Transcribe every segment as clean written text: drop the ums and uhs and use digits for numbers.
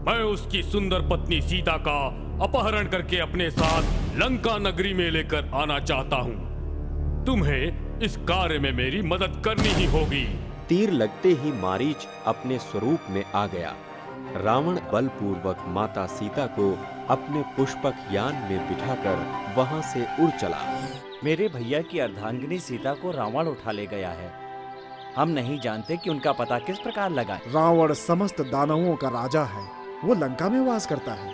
मैं उसकी सुंदर पत्नी सीता का अपहरण करके अपने साथ लंका नगरी में लेकर आना चाहता हूँ। तुम्हें इस कार्य में मेरी मदद करनी ही होगी। तीर लगते ही मारीच अपने स्वरूप में आ गया। रावण बलपूर्वक माता सीता को अपने पुष्पक यान में बिठाकर वहां से उड़ चला। मेरे भैया की अर्धांगिनी सीता को रावण उठा ले गया है। हम नहीं जानते कि उनका पता किस प्रकार लगा। रावण समस्त दानवों का राजा है, वो लंका में वास करता है।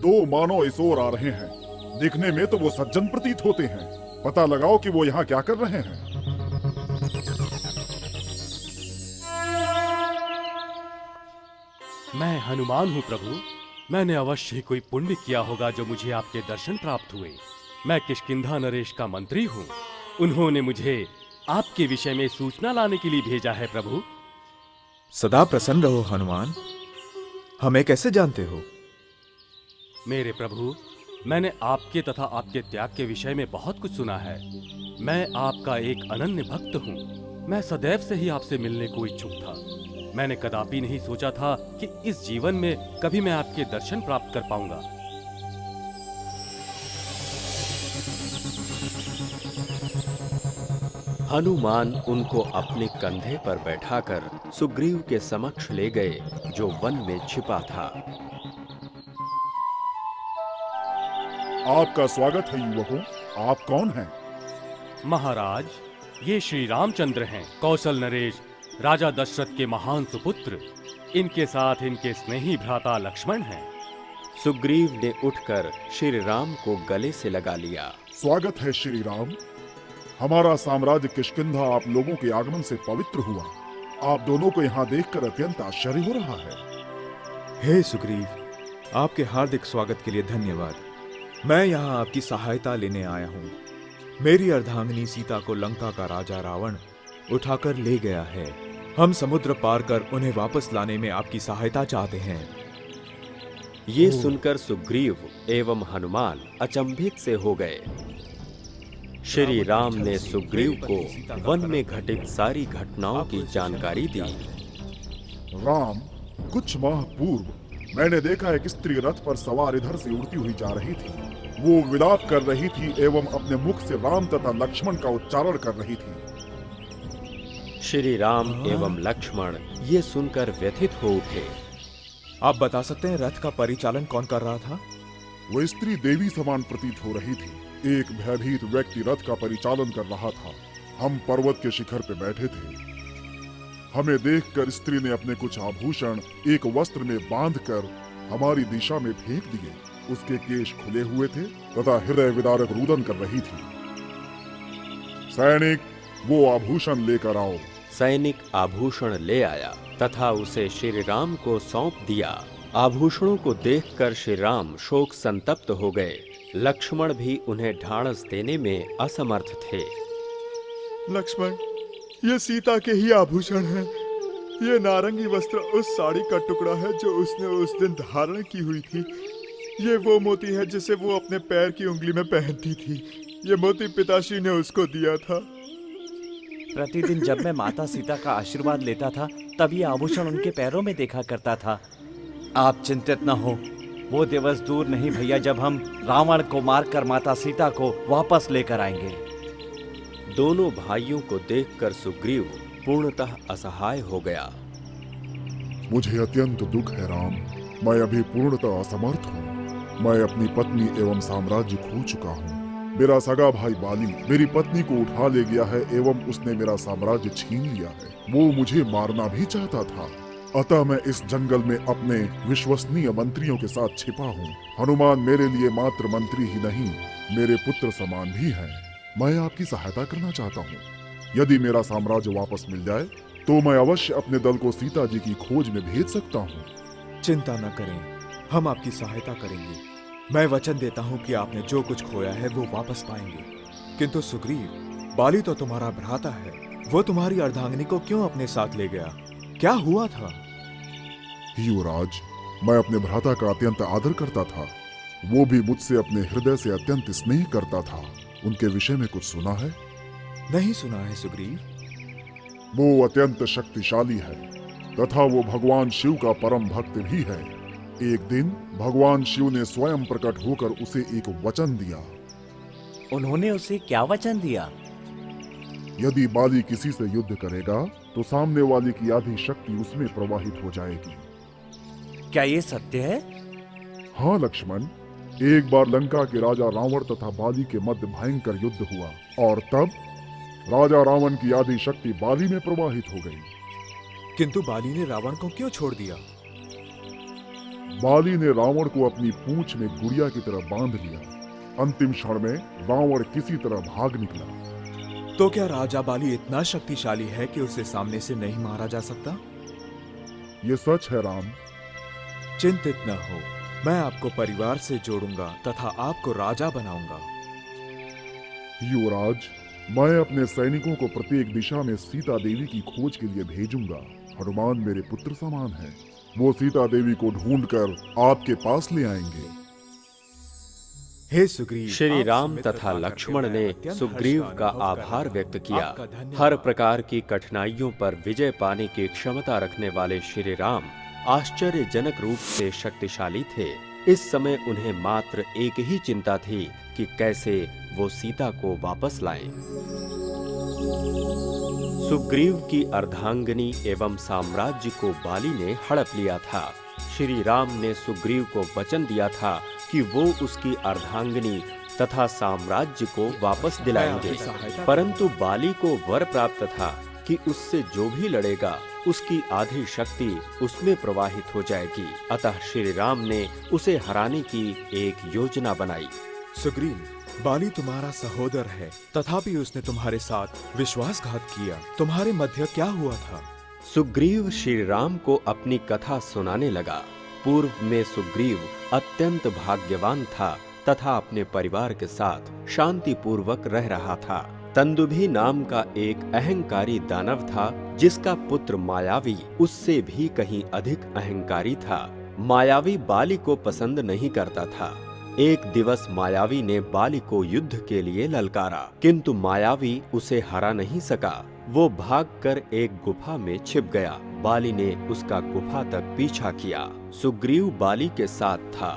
दो मानव इस ओर आ रहे हैं। दिखने में तो वो सज्जन प्रतीत होते हैं। पता लगाओ कि वो यहाँ क्या कर रहे हैं। मैं हनुमान हूँ प्रभु। मैंने अवश्य ही कोई पुण्य किया होगा जो मुझे आपके दर्शन प्राप्त हुए। मैं किष्किंधा नरेश का मंत्री हूँ। उन्होंने मुझे आपके विषय में सूचना लाने के लिए भेजा है प्रभु। सदा प्रसन्न रहो हनुमान। हमें कैसे जानते हो? मेरे प्रभु, मैंने आपके तथा आपके त्याग के विषय में बहुत कुछ सुना है। मैं आपका एक अनन्य भक्त हूँ। मैं सदैव से ही आपसे मिलने को इच्छुक था। मैंने कदापि नहीं सोचा था कि इस जीवन में कभी मैं आपके दर्शन प्राप्त कर पाऊंगा। हनुमान उनको अपने कंधे पर बैठाकर सुग्रीव के समक्ष ले गए, जो वन में छिपा था। आपका स्वागत है युवकों। आप कौन हैं? महाराज, ये श्री रामचंद्र हैं, कौशल नरेश, राजा दशरथ के महान सुपुत्र। इनके साथ इनके स्नेही भ्राता लक्ष्मण हैं। सुग्रीव ने उठकर श्री राम को गले से लगा लिया। स्वागत है श्री राम। हमारा साम्राज्य किष्किंधा आप लोगों के आगमन से पवित्र हुआ। आप दोनों को यहाँ देखकर अत्यंत आश्चर्य हो रहा है। हे सुग्रीव, आपके हार्दिक स्वागत के लिए धन्यवाद। मैं यहाँ आपकी सहायता लेने आया हूँ। मेरी अर्धांगिनी सीता को लंका का राजा रावण उठाकर ले गया है। हम समुद्र पार कर उन्हें वापस लाने में आपकी सहायता चाहते हैं। ये सुनकर सुग्रीव एवं हनुमान अचंभित से हो गए। श्री राम ने सुग्रीव को वन में घटित सारी घटनाओं की जानकारी दी। राम, कुछ माह पूर्व मैंने देखा एक स्त्री रथ पर सवार इधर से उड़ती हुई जा रही थी। वो विलाप कर रही थी एवं अपने मुख से राम तथा लक्ष्मण का उच्चारण कर रही थी। श्री राम एवं लक्ष्मण ये सुनकर व्यथित हो उठे। आप बता सकते हैं रथ का परिचालन कौन कर रहा था? वो स्त्री देवी समान प्रतीत हो रही थी। एक भयभीत व्यक्ति रथ का परिचालन कर रहा था। हम पर्वत के शिखर पे बैठे थे। हमें देखकर स्त्री ने अपने कुछ आभूषण एक वस्त्र में बांधकर हमारी दिशा में फेंक दिए। उसके केश खुले हुए थे तथा हृदय विदारक रुदन कर रही थी। सैनिक, वो आभूषण लेकर आओ। सैनिक आभूषण ले आया तथा उसे श्री राम को सौंप दिया। आभूषणों को देखकर श्री राम शोक संतप्त हो गए। लक्ष्मण भी उन्हें ढाढ़स देने में असमर्थ थे। लक्ष्मण, ये सीता के ही आभूषण हैं। ये नारंगी वस्त्र उस साड़ी का टुकड़ा है जो उसने उस दिन धारण की हुई थी। ये वो मोती है जिसे वो अपने पैर की उंगली में पहनती थी। ये मोती पिताश्री ने उसको दिया था। प्रतिदिन जब मैं माता सीता का आशीर्वाद लेता था तब ये आभूषण उनके पैरों में देखा करता था। आप चिंतित न हो, वो दिवस दूर नहीं भैया जब हम रावण को मारकर माता सीता को वापस लेकर आएंगे। दोनों भाइयों को देखकर सुग्रीव पूर्णतः असहाय हो गया। मुझे अत्यंत दुख है राम। मैं अभी पूर्णतः असमर्थ हूँ। मैं अपनी पत्नी एवं साम्राज्य खो चुका हूँ। मेरा सगा भाई बाली मेरी पत्नी को उठा ले गया है एवं उसने मेरा साम्राज्य छीन लिया है। वो मुझे मारना भी चाहता था। अतः मैं इस जंगल में अपने विश्वसनीय मंत्रियों के साथ छिपा हूँ। हनुमान मेरे लिए मात्र मंत्री ही नहीं, मेरे पुत्र समान भी हैं। मैं आपकी सहायता करना चाहता हूँ। यदि मेरा साम्राज्य वापस मिल जाए तो मैं अवश्य अपने दल को सीता जी की खोज में भेज सकता हूँ। चिंता न करें, हम आपकी सहायता करेंगे। मैं वचन देता हूँ कि आपने जो कुछ खोया है वो वापस पाएंगे। किंतु सुग्रीव, बाली तो तुम्हारा भ्राता है। वो तुम्हारी अर्धांगिनी को क्यों अपने साथ ले गया? क्या हुआ था? युवराज, मैं अपने भ्राता का अत्यंत आदर करता था। वो भी मुझसे अपने हृदय से अत्यंत स्नेह करता था। उनके विषय में कुछ सुना है? नहीं सुना है सुग्रीव। वो अत्यंत शक्तिशाली है। तथा वो भगवान शिव का परम भक्त भी है। एक दिन भगवान शिव ने स्वयं प्रकट होकर उसे एक वचन दिया। उन्होंने उसे क्या वचन दिया? यदि बाली किसी से युद्ध करेगा तो सामने वाले की आधी शक्ति उसमें प्रवाहित हो जाएगी। क्या ये सत्य है? हाँ लक्ष्मण, एक बार लंका के राजा रावण तथा बाली के मध्य भयंकर युद्ध हुआ और तब राजा रावण की आधी शक्ति बाली में प्रवाहित हो गई। किंतु बाली ने रावण को क्यों छोड़ दिया? बाली ने रावण को अपनी पूंछ में गुड़िया की तरह बांध लिया। अंतिम क्षण में रावण किसी तरह भाग निकला। तो क्या राजा बाली इतना शक्तिशाली है कि उसे सामने से नहीं मारा जा सकता? ये सच है राम। चिंतित न हो, मैं आपको परिवार से जोड़ूंगा तथा आपको राजा बनाऊंगा। युवराज, मैं अपने सैनिकों को प्रत्येक दिशा में सीता देवी की खोज के लिए भेजूंगा। हनुमान मेरे पुत्र समान है, वो सीता देवी को ढूंढकर आपके पास ले आएंगे। हे सुग्रीव, श्री आप राम सुमित्रा तथा का लक्ष्मण कहना ने अत्यंत सुग्रीव हर्ष का अनुभव कर आभार रहा व्यक्त हूं। किया। आपका धन्यवाद। हर प्रकार की कठिनाइयों पर विजय पाने की क्षमता रखने वाले श्री राम आश्चर्यजनक रूप से शक्तिशाली थे। इस समय उन्हें मात्र एक ही चिंता थी कि कैसे वो सीता को वापस लाएं। सुग्रीव की अर्धांगिनी एवं साम्राज्य को बाली ने हड़प लिया था। श्री राम ने सुग्रीव को वचन दिया था कि वो उसकी अर्धांगिनी तथा साम्राज्य को वापस दिलाएंगे, परंतु बाली को वर प्राप्त था कि उससे जो भी लड़ेगा उसकी आधी शक्ति उसमें प्रवाहित हो जाएगी। अतः श्री राम ने उसे हराने की एक योजना बनाई। सुग्रीव, बाली तुम्हारा सहोदर है, तथापि उसने तुम्हारे साथ विश्वासघात किया। तुम्हारे मध्य क्या हुआ था? सुग्रीव श्री राम को अपनी कथा सुनाने लगा। पूर्व में सुग्रीव अत्यंत भाग्यवान था तथा अपने परिवार के साथ शांति पूर्वक रह रहा था। तंदुभी नाम का एक अहंकारी दानव था जिसका पुत्र मायावी उससे भी कहीं अधिक अहंकारी था। मायावी बाली को पसंद नहीं करता था। एक दिवस मायावी ने बाली को युद्ध के लिए ललकारा, किंतु मायावी उसे हरा नहीं सका। वो भागकर एक गुफा में छिप गया। बाली ने उसका गुफा तक पीछा किया। सुग्रीव बाली के साथ था।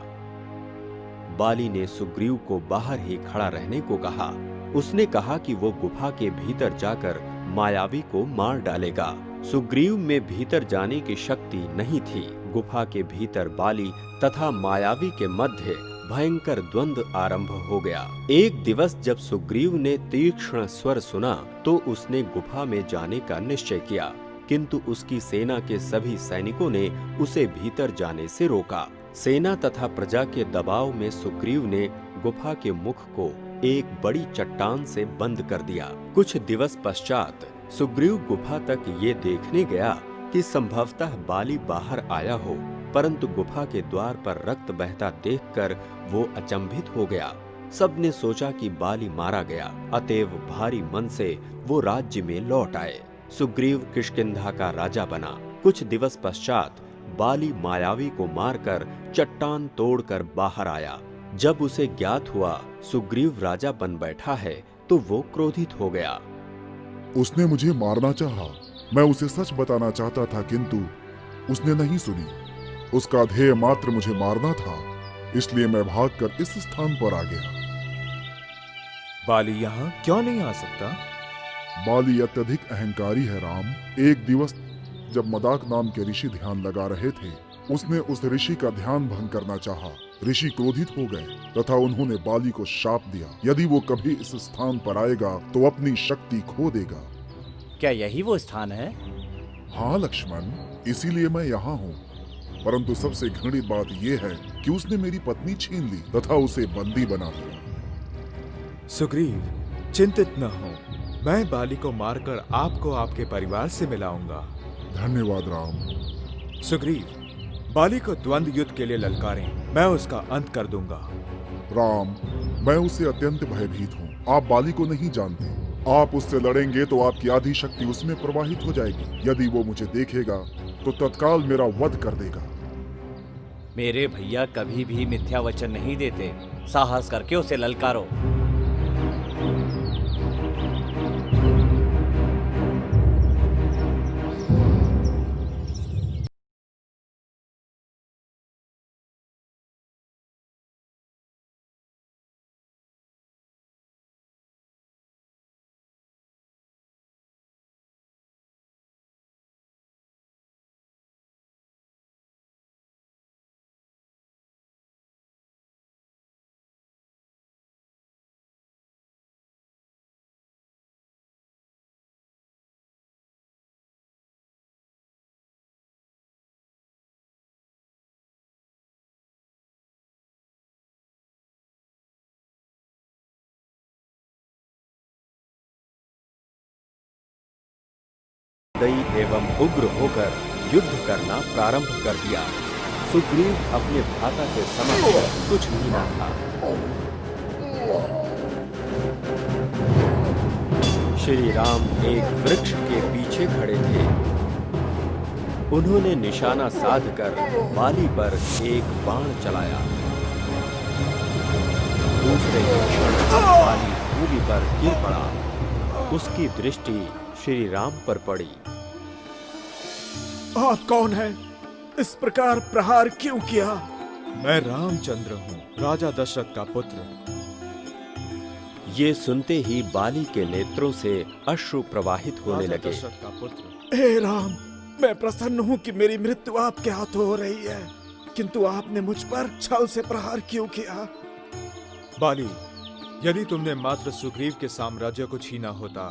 बाली ने सुग्रीव को बाहर ही खड़ा रहने को कहा। उसने कहा कि वो गुफा के भीतर जाकर मायावी को मार डालेगा। सुग्रीव में भीतर जाने की शक्ति नहीं थी। गुफा के भीतर बाली तथा मायावी के मध्य भयंकर द्वंद्व आरंभ हो गया। एक दिवस जब सुग्रीव ने तीक्ष्ण स्वर सुना तो उसने गुफा में जाने का निश्चय किया, किंतु उसकी सेना के सभी सैनिकों ने उसे भीतर जाने से रोका। सेना तथा प्रजा के दबाव में सुग्रीव ने गुफा के मुख को एक बड़ी चट्टान से बंद कर दिया। कुछ दिवस पश्चात सुग्रीव गुफा तक ये देखने गया कि संभवतः बाली बाहर आया हो, परंतु गुफा के द्वार पर रक्त बहता देखकर वो अचंभित हो गया। सबने सोचा कि बाली मारा गया, अतएव भारी मन से वो राज्य में लौट आए। सुग्रीव किष्किंधा का राजा बना। कुछ दिवस पश्चात बाली मायावी को मारकर चट्टान तोड़कर बाहर आया। जब उसे ज्ञात हुआ सुग्रीव राजा बन बैठा है तो वो क्रोधित हो गया। उसने मुझे मारना चाहा। मैं उसे सच बताना चाहता था, किंतु उसने नहीं सुनी। उसका ध्येय मात्र मुझे मारना था, इसलिए मैं भागकर इस स्थान पर आ गया। बाली यहाँ क्यों नहीं आ सकता? बाली अत्यधिक अहंकारी है राम। एक दिवस जब मदाक नाम के ऋषि ध्यान लगा रहे थे, उसने उस ऋषि का ध्यान भंग करना चाहा। ऋषि क्रोधित हो गए तथा उन्होंने बाली को शाप दिया, यदि वो कभी इस स्थान पर आएगा तो अपनी शक्ति खो देगा। क्या यही वो स्थान है? हाँ लक्ष्मण, इसीलिए मैं यहाँ हूँ। परंतु सबसे घृणित बात यह है कि उसने मेरी पत्नी छीन ली तथा उसे बंदी बना लिया। सुग्रीव, चिंतित न हो, मैं बाली को मारकर आपको आपके परिवार से मिलाऊंगा। धन्यवाद राम। सुग्रीव, बाली को द्वंद्व युद्ध के लिए ललकारें, मैं उसका अंत कर दूंगा। राम, मैं उससे अत्यंत भयभीत हूँ। आप बाली को नहीं जानते। आप उससे लड़ेंगे तो आपकी आधी शक्ति उसमें प्रवाहित हो जाएगी। यदि वो मुझे देखेगा तो तत्काल मेरा वध कर देगा। मेरे भैया कभी भी मिथ्या वचन नहीं देते। साहस करके उसे ललकारो। दई एवं उग्र होकर युद्ध करना प्रारंभ कर दिया। सुग्रीव अपने भ्राता के समक्ष कुछ भी न था। श्री राम एक वृक्ष के पीछे खड़े थे। उन्होंने निशाना साधकर बाली पर एक बाण चलाया। दूसरे ही क्षण बाली भूमि पर गिर पड़ा। उसकी दृष्टि श्री राम पर पड़ी। आप कौन हैं? इस प्रकार प्रहार क्यों किया? मैं रामचंद्र हूँ, राजा दशरथ का पुत्र। ये सुनते ही बाली के नेत्रों से अश्रु प्रवाहित होने राजा लगे। दशरथ का पुत्र। हे राम, मैं प्रसन्न हूँ कि मेरी मृत्यु आपके हाथों हो रही है, किंतु आपने मुझ पर छल से प्रहार क्यों किया? बाली, यदि तुमने मात्र सुग्रीव के साम्राज्य को छीना होता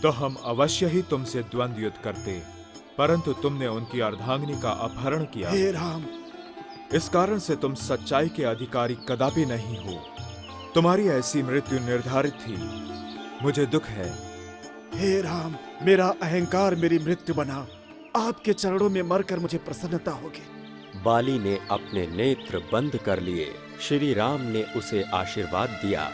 तो हम अवश्य ही तुमसे द्वंद्व युद्ध करते, परंतु तुमने उनकी अर्धांगिनी का अपहरण किया। हे राम, इस कारण से तुम सच्चाई के अधिकारी कदापि नहीं हो। तुम्हारी ऐसी मृत्यु निर्धारित थी। मुझे दुख है। हे राम, मेरा अहंकार मेरी मृत्यु बना। आपके चरणों में मरकर मुझे प्रसन्नता होगी। बाली ने अपने नेत्र बंद कर लिए। श्री राम ने उसे आशीर्वाद दिया।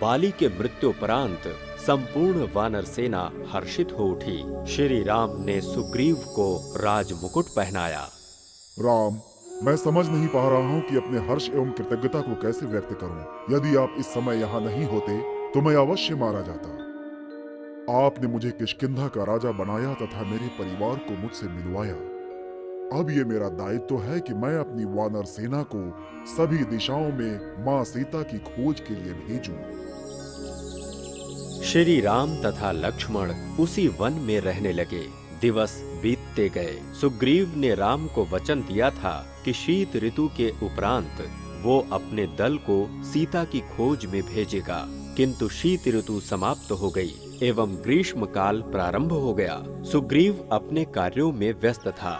बाली के मृत्युपरांत संपूर्ण वानर सेना हर्षित हो उठी। श्री राम ने सुग्रीव को राज मुकुट पहनाया। राम, मैं समझ नहीं पा रहा हूँ कि अपने हर्ष एवं कृतज्ञता को कैसे व्यक्त करूं। यदि आप इस समय यहाँ नहीं होते तो मैं अवश्य मारा जाता। आपने मुझे किष्किंधा का राजा बनाया तथा मेरे परिवार को मुझसे मिलवाया। अब ये मेरा दायित्व है कि मैं अपनी वानर सेना को सभी दिशाओं में माँ सीता की खोज के लिए भेजूं। श्री राम तथा लक्ष्मण उसी वन में रहने लगे। दिवस बीतते गए। सुग्रीव ने राम को वचन दिया था कि शीत ऋतु के उपरांत वो अपने दल को सीता की खोज में भेजेगा, किंतु शीत ऋतु समाप्त हो गई एवं ग्रीष्म काल प्रारंभ हो गया। सुग्रीव अपने कार्यों में व्यस्त था।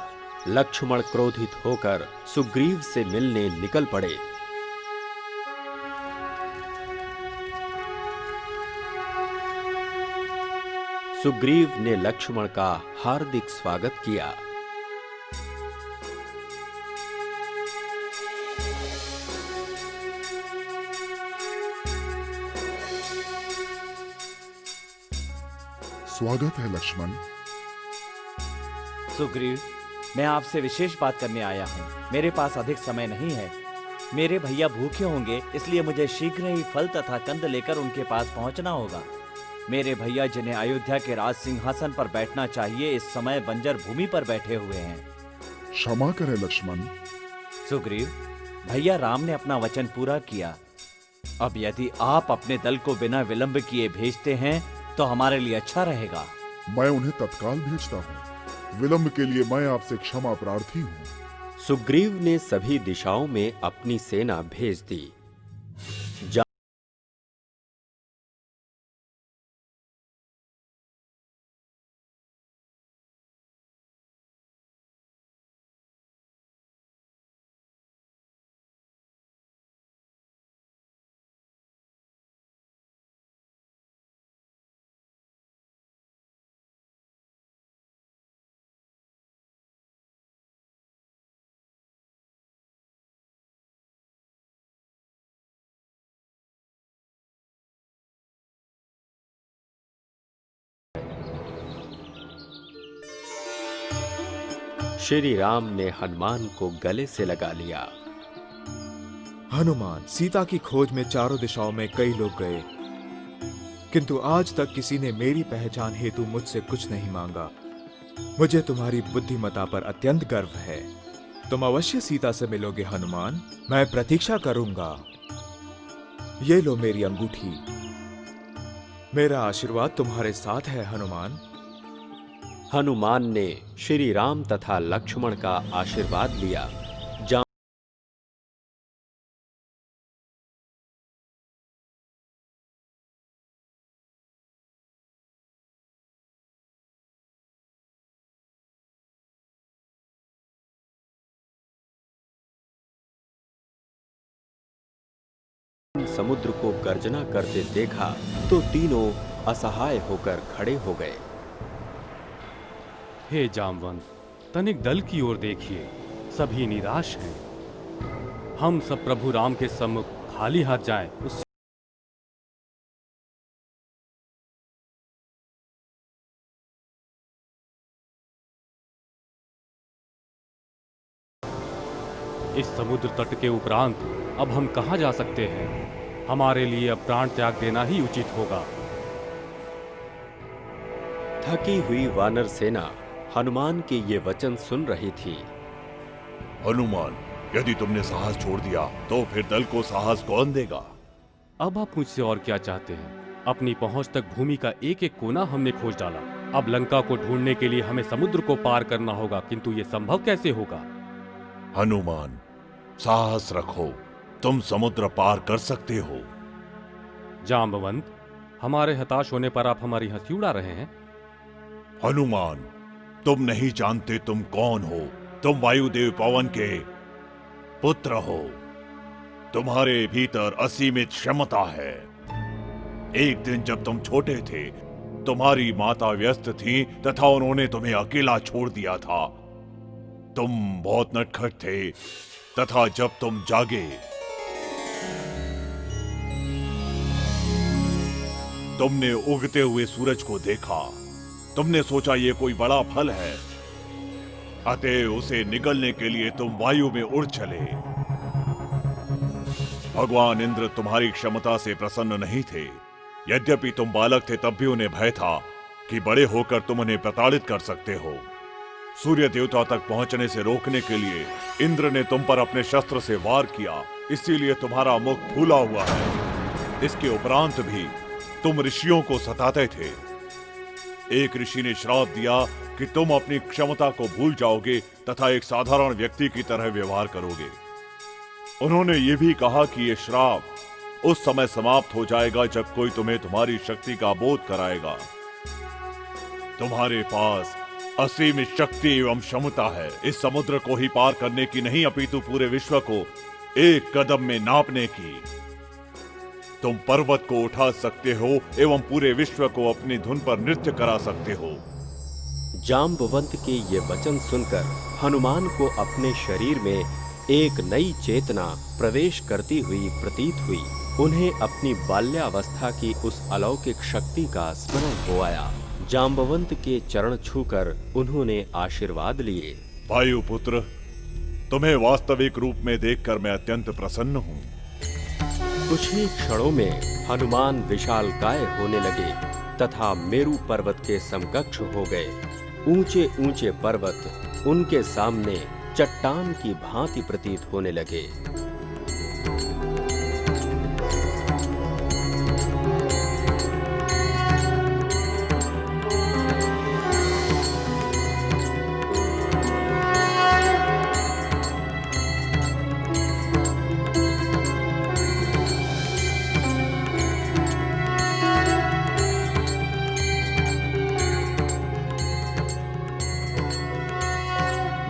लक्ष्मण क्रोधित होकर सुग्रीव से मिलने निकल पड़े। सुग्रीव ने लक्ष्मण का हार्दिक स्वागत किया। स्वागत है लक्ष्मण। सुग्रीव, मैं आपसे विशेष बात करने आया हूँ। मेरे पास अधिक समय नहीं है। मेरे भैया भूखे होंगे, इसलिए मुझे शीघ्र ही फल तथा कंद लेकर उनके पास पहुँचना होगा। मेरे भैया जिन्हें अयोध्या के राज सिंहासन पर बैठना चाहिए, इस समय बंजर भूमि पर बैठे हुए हैं। क्षमा करें लक्ष्मण। सुग्रीव, भैया राम ने अपना वचन पूरा किया। अब यदि आप अपने दल को बिना विलंब किए भेजते हैं तो हमारे लिए अच्छा रहेगा। मैं उन्हें तत्काल भेजता हूँ। विलंब के लिए मैं आपसे क्षमा प्रार्थी हूँ। सुग्रीव ने सभी दिशाओं में अपनी सेना भेज दी। श्री राम ने हनुमान को गले से लगा लिया। हनुमान, सीता की खोज में चारों दिशाओं में कई लोग गए, किंतु आज तक किसी ने मेरी पहचान हेतु मुझसे कुछ नहीं मांगा। मुझे तुम्हारी बुद्धिमता पर अत्यंत गर्व है। तुम अवश्य सीता से मिलोगे हनुमान। मैं प्रतीक्षा करूंगा। ये लो मेरी अंगूठी। मेरा आशीर्वाद तुम्हारे साथ है हनुमान। हनुमान ने श्री राम तथा लक्ष्मण का आशीर्वाद लिया। समुद्र को गर्जना करते देखा तो तीनों असहाय होकर खड़े हो गए। हे जामवंत, तनिक दल की ओर देखिए, सभी निराश हैं। हम सब प्रभु राम के सम्मुख खाली हाथ जाएं, उस इस समुद्र तट के उपरांत अब हम कहाँ जा सकते हैं? हमारे लिए अब प्राण त्याग देना ही उचित होगा। थकी हुई वानर सेना हनुमान के ये वचन सुन रही थी। हनुमान, यदि तुमने साहस छोड़ दिया तो फिर दल को साहस कौन देगा? अब आप मुझसे और क्या चाहते हैं? अपनी पहुंच तक भूमि का एक एक कोना हमने खोज डाला। अब लंका को ढूंढने के लिए हमें समुद्र को पार करना होगा, किंतु ये संभव कैसे होगा? हनुमान, साहस रखो, तुम समुद्र पार कर सकते हो। जाम्बवंत, हमारे हताश होने पर आप हमारी हंसी उड़ा रहे हैं। हनुमान, तुम नहीं जानते तुम कौन हो। तुम वायुदेव पवन के पुत्र हो। तुम्हारे भीतर असीमित क्षमता है। एक दिन जब तुम छोटे थे, तुम्हारी माता व्यस्त थी तथा उन्होंने तुम्हें अकेला छोड़ दिया था। तुम बहुत नटखट थे तथा जब तुम जागे, तुमने उगते हुए सूरज को देखा। तुमने सोचा ये कोई बड़ा फल है, अतः उसे निगलने के लिए तुम वायु में उड़ चले। भगवान इंद्र तुम्हारी क्षमता से प्रसन्न नहीं थे। यद्यपि तुम बालक थे तब भी उन्हें भय था कि बड़े होकर तुम उन्हें प्रताड़ित कर सकते हो। सूर्य देवता तक पहुंचने से रोकने के लिए इंद्र ने तुम पर अपने शस्त्र से वार किया, इसीलिए तुम्हारा मुख फूला हुआ है। इसके उपरांत भी तुम ऋषियों को सताते थे। एक ऋषि ने श्राप दिया कि तुम अपनी क्षमता को भूल जाओगे तथा एक साधारण व्यक्ति की तरह व्यवहार करोगे। उन्होंने ये भी कहा कि यह श्राप उस समय समाप्त हो जाएगा जब कोई तुम्हें तुम्हारी शक्ति का बोध कराएगा। तुम्हारे पास असीमित शक्ति एवं क्षमता है, इस समुद्र को ही पार करने की नहीं अपितु पूरे विश्व को एक कदम में नापने की। तुम पर्वत को उठा सकते हो एवं पूरे विश्व को अपनी धुन पर नृत्य करा सकते हो। जाम्बवंत के ये वचन सुनकर हनुमान को अपने शरीर में एक नई चेतना प्रवेश करती हुई प्रतीत हुई। उन्हें अपनी बाल्यावस्था की उस अलौकिक शक्ति का स्मरण हो आया। जाम्बवंत के चरण छूकर उन्होंने आशीर्वाद लिए। वायुपुत्र, तुम्हें वास्तविक रूप में देखकर मैं अत्यंत प्रसन्न हूँ। कुछ ही क्षणों में हनुमान विशालकाय होने लगे तथा मेरु पर्वत के समकक्ष हो गए। ऊंचे ऊंचे पर्वत उनके सामने चट्टान की भांति प्रतीत होने लगे।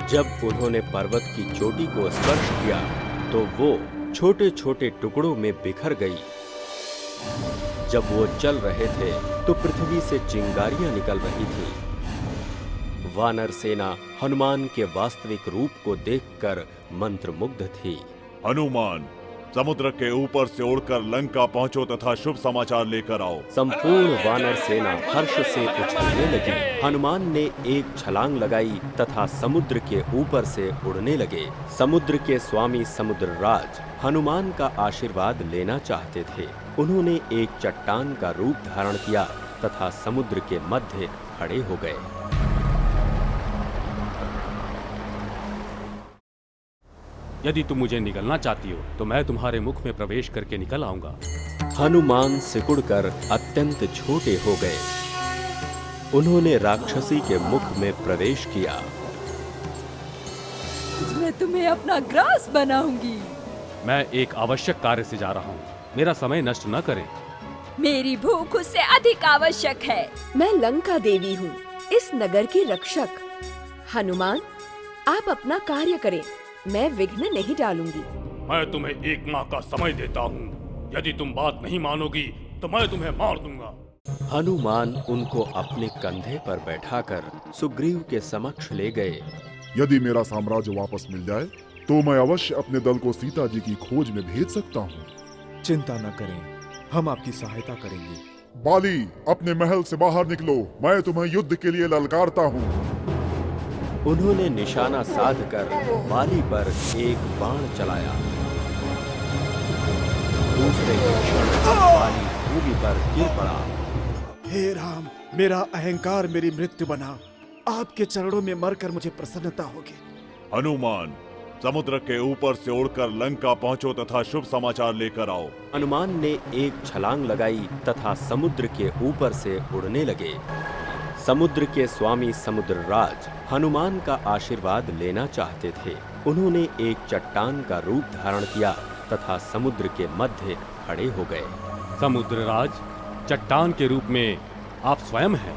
जब उन्होंने पर्वत की चोटी को स्पर्श किया तो वो छोटे छोटे टुकड़ों में बिखर गई। जब वो चल रहे थे तो पृथ्वी से चिंगारियां निकल रही थी। वानर सेना हनुमान के वास्तविक रूप को देखकर मंत्रमुग्ध थी। हनुमान, समुद्र के ऊपर से उड़कर लंका पहुंचो तथा शुभ समाचार लेकर आओ। संपूर्ण वानर सेना हर्ष से उछलने लगी। हनुमान ने एक छलांग लगाई तथा समुद्र के ऊपर से उड़ने लगे। समुद्र के स्वामी समुद्रराज हनुमान का आशीर्वाद लेना चाहते थे। उन्होंने एक चट्टान का रूप धारण किया तथा समुद्र के मध्य खड़े हो गए। यदि तुम मुझे निगलना चाहती हो तो मैं तुम्हारे मुख में प्रवेश करके निकल आऊंगा। हनुमान सिकुड़कर अत्यंत छोटे हो गए। उन्होंने राक्षसी के मुख में प्रवेश किया। मैं तुम्हें अपना ग्रास बनाऊंगी। मैं एक आवश्यक कार्य से जा रहा हूँ, मेरा समय नष्ट न करें। मेरी भूख उससे अधिक आवश्यक है। मैं लंका देवी हूँ, इस नगर की रक्षक। हनुमान, आप अपना कार्य करें, मैं विघ्न नहीं डालूंगी। मैं तुम्हें 1 माह का समय देता हूँ। यदि तुम बात नहीं मानोगी तो मैं तुम्हें मार दूंगा। हनुमान उनको अपने कंधे पर बैठाकर सुग्रीव के समक्ष ले गए। यदि मेरा साम्राज्य वापस मिल जाए तो मैं अवश्य अपने दल को सीता जी की खोज में भेज सकता हूँ। चिंता न करें, हम आपकी सहायता करेंगे। बाली, अपने महल से बाहर निकलो, मैं तुम्हें युद्ध के लिए ललकारता हूँ। उन्होंने निशाना साधकर बाली पर एक बाण चलाया। दूसरे ही क्षण बाली भूमि पर गिर पड़ा। हे राम, मेरा अहंकार मेरी मृत्यु बना। आपके चरणों में मरकर मुझे प्रसन्नता होगी। हनुमान, समुद्र के ऊपर से उड़कर लंका पहुंचो तथा शुभ समाचार लेकर आओ। हनुमान ने एक छलांग लगाई तथा समुद्र के ऊपर से उड़ने लगे। समुद्र के स्वामी समुद्रराज हनुमान का आशीर्वाद लेना चाहते थे। उन्होंने एक चट्टान का रूप धारण किया तथा समुद्र के मध्य खड़े हो गए। समुद्रराज, चट्टान के रूप में आप स्वयं हैं।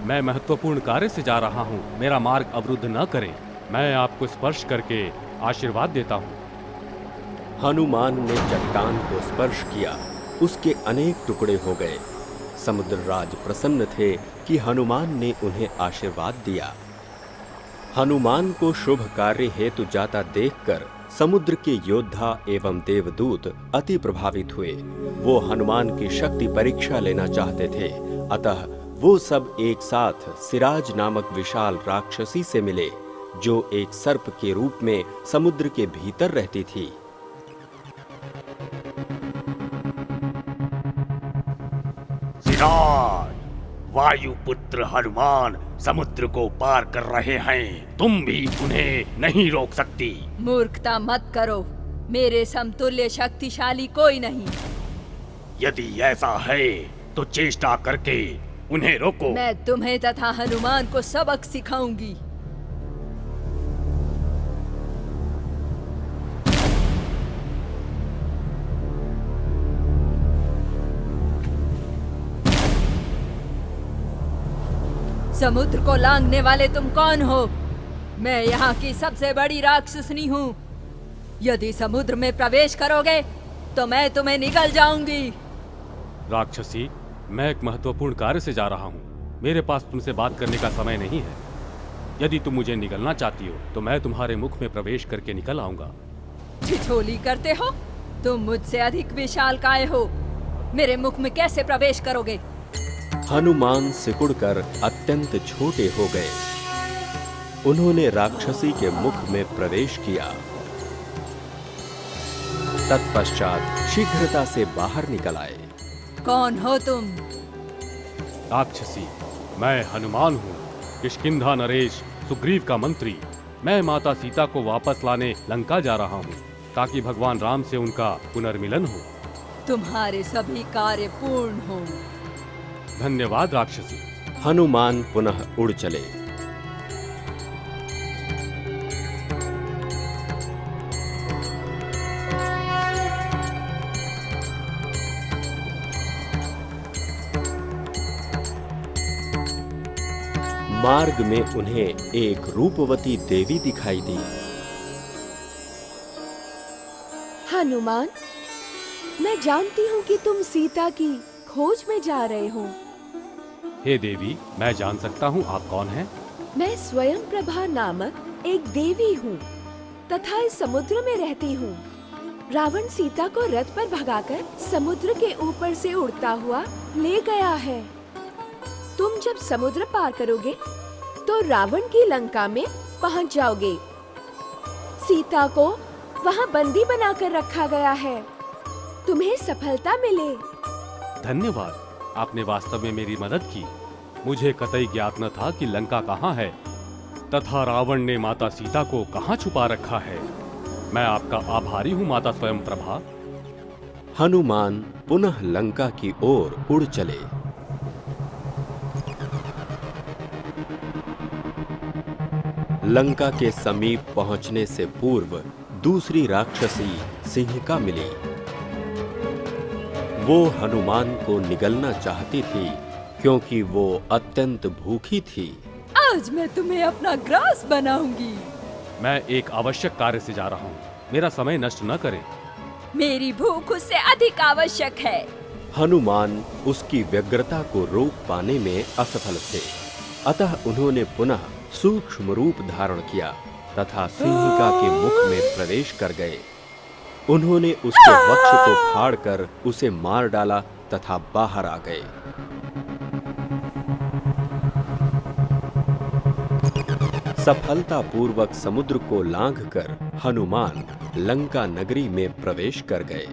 मैं महत्वपूर्ण कार्य से जा रहा हूँ, मेरा मार्ग अवरुद्ध न करें। मैं आपको स्पर्श करके आशीर्वाद देता हूँ। हनुमान ने चट्टान को स्पर्श किया, उसके अनेक टुकड़े हो गए। समुद्रराज प्रसन्न थे कि हनुमान ने उन्हें आशीर्वाद दिया। हनुमान को शुभ कार्य हेतु जाता देखकर समुद्र के योद्धा एवं देवदूत अति प्रभावित हुए। वो हनुमान की शक्ति परीक्षा लेना चाहते थे, अतः वो सब एक साथ सिराज नामक विशाल राक्षसी से मिले, जो एक सर्प के रूप में समुद्र के भीतर रहती थी। सिराज, वायुपुत्र हनुमान समुद्र को पार कर रहे हैं, तुम भी उन्हें नहीं रोक सकती। मूर्खता मत करो, मेरे समतुल्य शक्तिशाली कोई नहीं। यदि ऐसा है तो चेष्टा करके उन्हें रोको। मैं तुम्हें तथा हनुमान को सबक सिखाऊंगी। समुद्र को लांघने वाले तुम कौन हो? मैं यहाँ की सबसे बड़ी राक्षसनी हूँ। यदि समुद्र में प्रवेश करोगे तो मैं तुम्हें निगल जाऊंगी। राक्षसी, मैं एक महत्वपूर्ण कार्य से जा रहा हूँ। मेरे पास तुमसे बात करने का समय नहीं है। यदि तुम मुझे निगलना चाहती हो तो मैं तुम्हारे मुख में प्रवेश करके निकल आऊंगा। ठिठोली करते हो? तुम मुझसे अधिक विशालकाय हो, मेरे मुख में कैसे प्रवेश करोगे? हनुमान सिकुड़कर अत्यंत छोटे हो गए। उन्होंने राक्षसी के मुख में प्रवेश किया। तत्पश्चात शीघ्रता से बाहर निकल आए। कौन हो तुम? राक्षसी, मैं हनुमान हूँ, किष्किंधा नरेश सुग्रीव का मंत्री। मैं माता सीता को वापस लाने लंका जा रहा हूँ, ताकि भगवान राम से उनका पुनर्मिलन हो। तुम्हारे सभी कार्य पूर्ण हो। धन्यवाद राक्षसी। हनुमान पुनः उड़ चले। मार्ग में उन्हें एक रूपवती देवी दिखाई दी। हनुमान, मैं जानती हूँ कि तुम सीता की खोज में जा रहे हो। हे देवी, मैं जान सकता हूँ आप कौन हैं? मैं स्वयं प्रभा नामक एक देवी हूँ तथा इस समुद्र में रहती हूँ। रावण सीता को रथ पर भगाकर समुद्र के ऊपर से उड़ता हुआ ले गया है। तुम जब समुद्र पार करोगे तो रावण की लंका में पहुँच जाओगे। सीता को वहाँ बंदी बनाकर रखा गया है। तुम्हें सफलता मिले। धन्यवाद, आपने वास्तव में मेरी मदद की। मुझे कतई ज्ञात न था कि लंका कहाँ है तथा रावण ने माता सीता को कहाँ छुपा रखा है। मैं आपका आभारी हूँ माता स्वयं प्रभा। हनुमान पुनः लंका की ओर उड़ चले। लंका के समीप पहुंचने से पूर्व दूसरी राक्षसी सिंहिका मिली। वो हनुमान को निगलना चाहती थी क्योंकि वो अत्यंत भूखी थी। आज मैं तुम्हें अपना ग्रास बनाऊंगी। मैं एक आवश्यक कार्य से जा रहा हूँ, मेरा समय नष्ट न करें। मेरी भूख उससे अधिक आवश्यक है। हनुमान उसकी व्यग्रता को रोक पाने में असफल थे, अतः उन्होंने पुनः सूक्ष्म रूप धारण किया तथा सिंहिका के मुख में प्रवेश कर गए। उन्होंने उसके वक्ष को फाड़कर उसे मार डाला तथा बाहर आ गए। सफलतापूर्वक समुद्र को लांघकर हनुमान लंका नगरी में प्रवेश कर गए।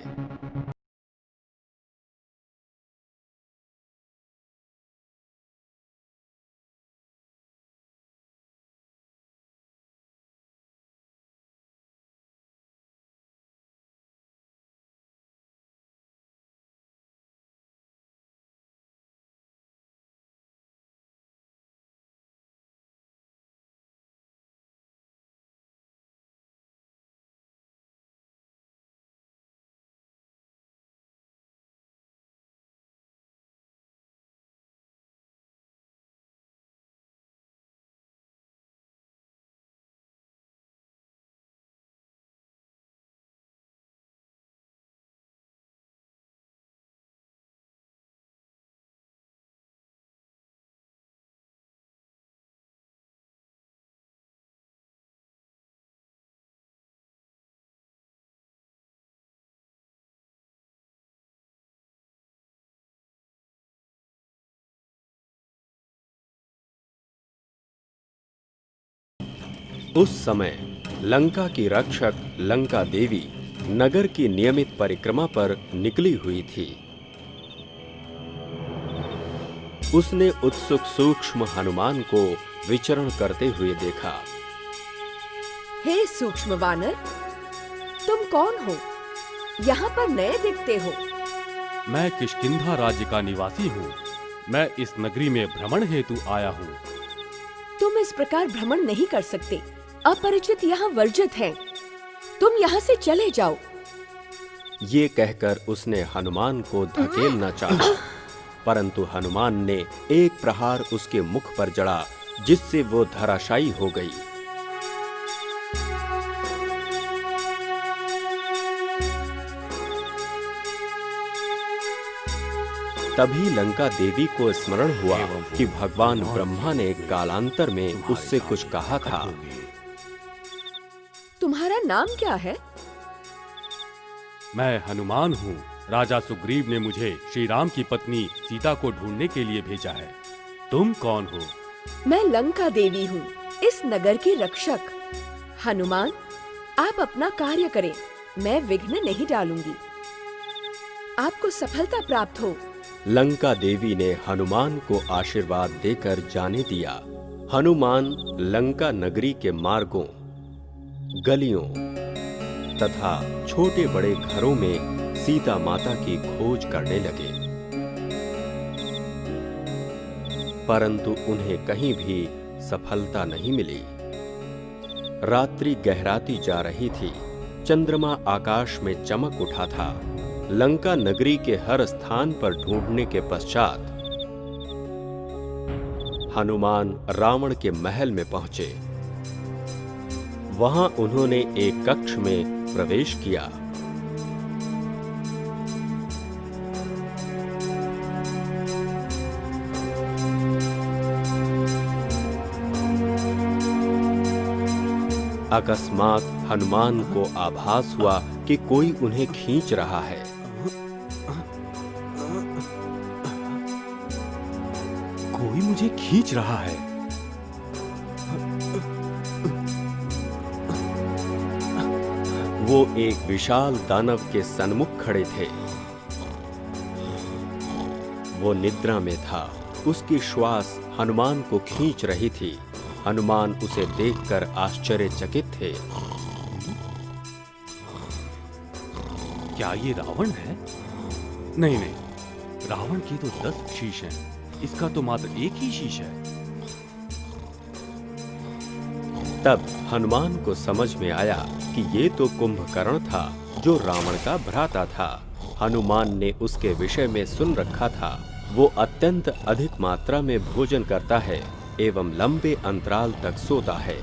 उस समय लंका की रक्षक लंका देवी नगर की नियमित परिक्रमा पर निकली हुई थी। उसने उत्सुक सूक्ष्म हनुमान को विचरण करते हुए देखा। हे सूक्ष्म वानर, तुम कौन हो? यहाँ पर नए दिखते हो। मैं किष्किंधा राज्य का निवासी हूँ। मैं इस नगरी में भ्रमण हेतु आया हूँ। तुम इस प्रकार भ्रमण नहीं कर सकते। अपरिचित यहाँ वर्जित हैं। तुम यहाँ से चले जाओ। ये कहकर उसने हनुमान को धकेलना चाहा, परंतु हनुमान ने एक प्रहार उसके मुख पर जड़ा, जिससे वो धराशायी हो गई। तभी लंका देवी को स्मरण हुआ कि भगवान ब्रह्मा ने कालांतर में उससे कुछ कहा था। तुम्हारा नाम क्या है? मैं हनुमान हूँ। राजा सुग्रीव ने मुझे श्री राम की पत्नी सीता को ढूंढने के लिए भेजा है। तुम कौन हो? मैं लंका देवी हूँ, इस नगर की रक्षक। हनुमान, आप अपना कार्य करें, मैं विघ्न नहीं डालूंगी। आपको सफलता प्राप्त हो। लंका देवी ने हनुमान को आशीर्वाद देकर जाने दिया। हनुमान लंका नगरी के मार्गों, गलियों तथा छोटे बड़े घरों में सीता माता की खोज करने लगे, परंतु उन्हें कहीं भी सफलता नहीं मिली। रात्रि गहराती जा रही थी। चंद्रमा आकाश में चमक उठा था। लंका नगरी के हर स्थान पर ढूंढने के पश्चात हनुमान रावण के महल में पहुंचे। वहां उन्होंने एक कक्ष में प्रवेश किया। अकस्मात हनुमान को आभास हुआ कि कोई उन्हें खींच रहा है। कोई मुझे खींच रहा है। वो एक विशाल दानव के सन्मुख खड़े थे। वो निद्रा में था। उसकी श्वास हनुमान को खींच रही थी। हनुमान उसे देखकर आश्चर्यचकित थे। क्या ये रावण है? नहीं नहीं, रावण के तो 10 शीश हैं, इसका तो मात्र एक ही शीश है। तब हनुमान को समझ में आया कि ये तो कुंभकर्ण था, जो रावण का भ्राता था। हनुमान ने उसके विषय में सुन रखा था। वो अत्यंत अधिक मात्रा में भोजन करता है एवं लंबे अंतराल तक सोता है।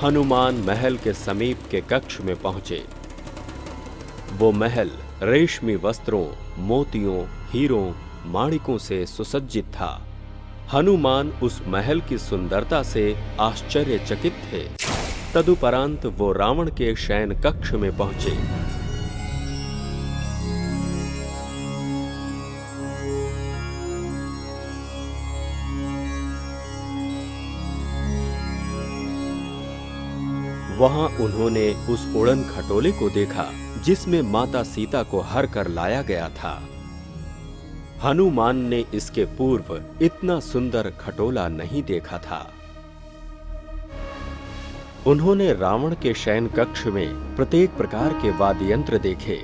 हनुमान महल के समीप के कक्ष में पहुंचे। वो महल रेशमी वस्त्रों, मोतियों, हीरों, माणिकों से सुसज्जित था। हनुमान उस महल की सुंदरता से आश्चर्यचकित थे। तदुपरांत वो रावण के शयन कक्ष में पहुंचे। वहां उन्होंने उस उड़न खटोले को देखा जिसमें माता सीता को हर कर लाया गया था। हनुमान ने इसके पूर्व इतना सुंदर खटोला नहीं देखा था। उन्होंने रावण के शयन कक्ष में प्रत्येक प्रकार के वाद्य यंत्र देखे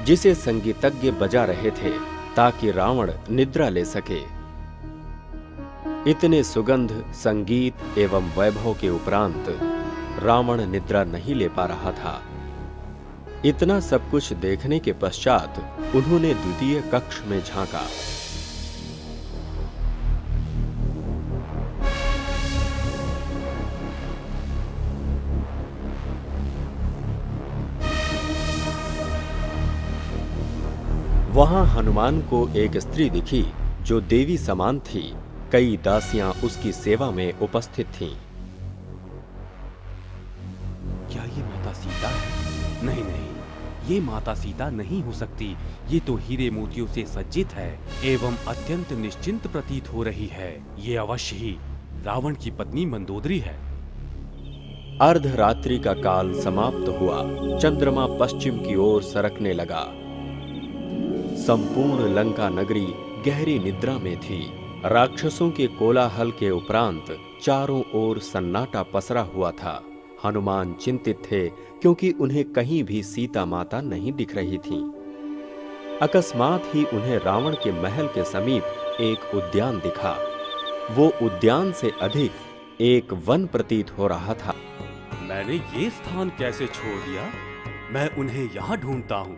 जिसे संगीतज्ञ बजा रहे थे ताकि रावण निद्रा ले सके। इतने सुगंध, संगीत एवं वैभव के उपरांत रावण निद्रा नहीं ले पा रहा था। इतना सब कुछ देखने के पश्चात उन्होंने द्वितीय कक्ष में झांका। वहां हनुमान को एक स्त्री दिखी जो देवी समान थी। कई दासियां उसकी सेवा में उपस्थित थीं। क्या ये माता सीता है? नहीं नहीं, ये माता सीता नहीं हो सकती। ये तो हीरे मोतियों से सज्जित है एवं अत्यंत निश्चिंत प्रतीत हो रही है। ये अवश्य ही रावण की पत्नी मंदोदरी है। अर्धरात्रि का काल समाप्त हुआ। चंद्रमा पश्चिम की ओर सरकने लगा। संपूर्ण लंका नगरी गहरी निद्रा में थी। राक्षसों के कोलाहल के उपरांत चारों ओर सन्नाटा पसरा हुआ था। हनुमान चिंतित थे क्योंकि उन्हें कहीं भी सीता माता नहीं दिख रही थीं। अकस्मात ही उन्हें रावण के महल के समीप एक उद्यान दिखा। वो उद्यान से अधिक एक वन प्रतीत हो रहा था। मैंने ये स्थान कैसे छोड़ दिया? मैं उन्हें यहाँ ढूंढता हूँ।